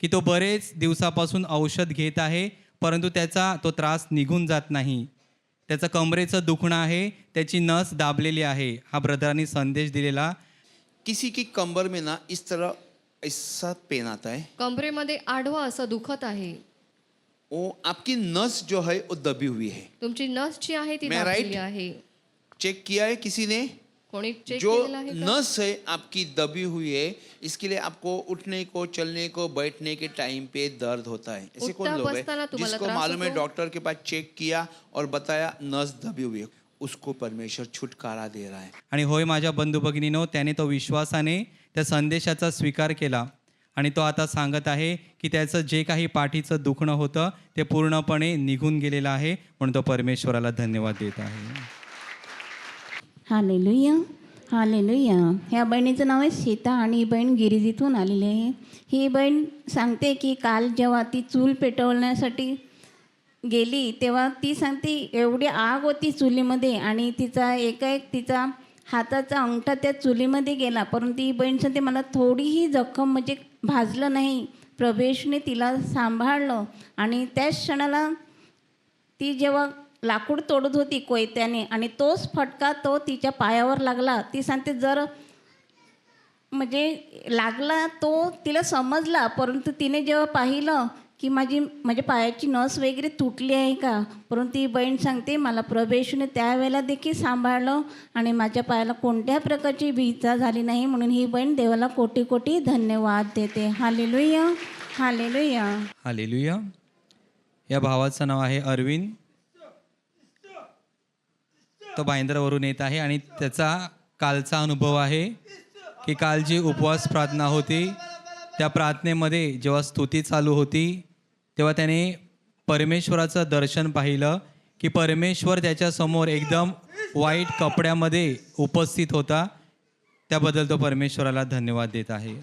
की तो बरेच दिवसापासून औषध घेत आहे, परंतु त्याचा तो त्रास निघून जात नाही, त्याचं कमरेचं दुखणं आहे, त्याची नस दाबलेली आहे। हा ब्रदरांनी संदेश दिलेला। किसी की कमर में ना इस तरह ऐसा पेन आता है, कमरेमध्ये आडवा असं दुखत आहे, वो आपकी नस जो है वो दबी हुई है। तुमची नस जी आहे ती मैं दाबलेली right? आहे। चेक किया है किसी ने? कोणी चेक जो केलेलं आहे का? नस है आपकी दबी हुई है, इसके लिए आपको उठने को, चलने को, बैठने के टाइम पे दर्द होता है। ऐसे कौन उठता लोग बसताना हैं तुम्हाला जिसको त्रास मालूम है, होतो? डॉक्टर के पास चेक किया और बताया नस दबी हुई है, उसको परमेश्वर छुटकारा दे रहा है। आणि होय माझ्या बंधू भगिनीनो, त्याने तो विश्वासाने त्या संदेशाचा स्वीकार केला आणि तो आता सांगत आहे की त्याचं जे काही पाठीचं दुखणं होतं ते पूर्णपणे निघून गेलेलं आहे, म्हणून तो परमेश्वराला धन्यवाद देत आहे। Hallelujah, hallelujah. ह्या बहिणीचं नाव आहे सीता आणि ही बहीण गिरिजीतून आलेली आहे। ही बहीण सांगते की काल जेव्हा ती चूल पेटवण्यासाठी गेली तेव्हा ती सांगते एवढी आग होती चुलीमध्ये आणि तिचा हाताचा अंगठा त्या चुलीमध्ये गेला, परंतु ही बहीण सांगते मला थोडीही जखम म्हणजे भाजलं नाही, प्रभूने तिला सांभाळलं। आणि त्याच क्षणाला ती जेव्हा लाकूड तोडत होती कोयत्याने आणि तोच फटका तो तिच्या पायावर लागला। ती सांगते जर म्हणजे लागला तो तिला समजला, परंतु तिने जेव्हा पाहिलं की माझ्या पायाची नस वगैरे तुटली आहे का, परंतु ती बहीण सांगते मला प्रभू येशूने त्यावेळेला देखील सांभाळलं आणि माझ्या पायाला कोणत्या प्रकारची इजा झाली नाही. म्हणून ही बहीण देवाला कोटी कोटी धन्यवाद देते. Hallelujah, hallelujah. हालेलुया. या भावाचं नाव आहे अरविंद. तो भाईंदरावरून येत आहे आणि त्याचा कालचा अनुभव आहे की काल जी उपवास प्रार्थना होती त्या प्रार्थनेमध्ये जेव्हा स्तुती चालू होती तेव्हा त्याने परमेश्वराचं दर्शन पाहिलं की परमेश्वर त्याच्यासमोर एकदम वाईट कपड्यामध्ये उपस्थित होता. त्याबद्दल तो परमेश्वराला धन्यवाद देत आहे.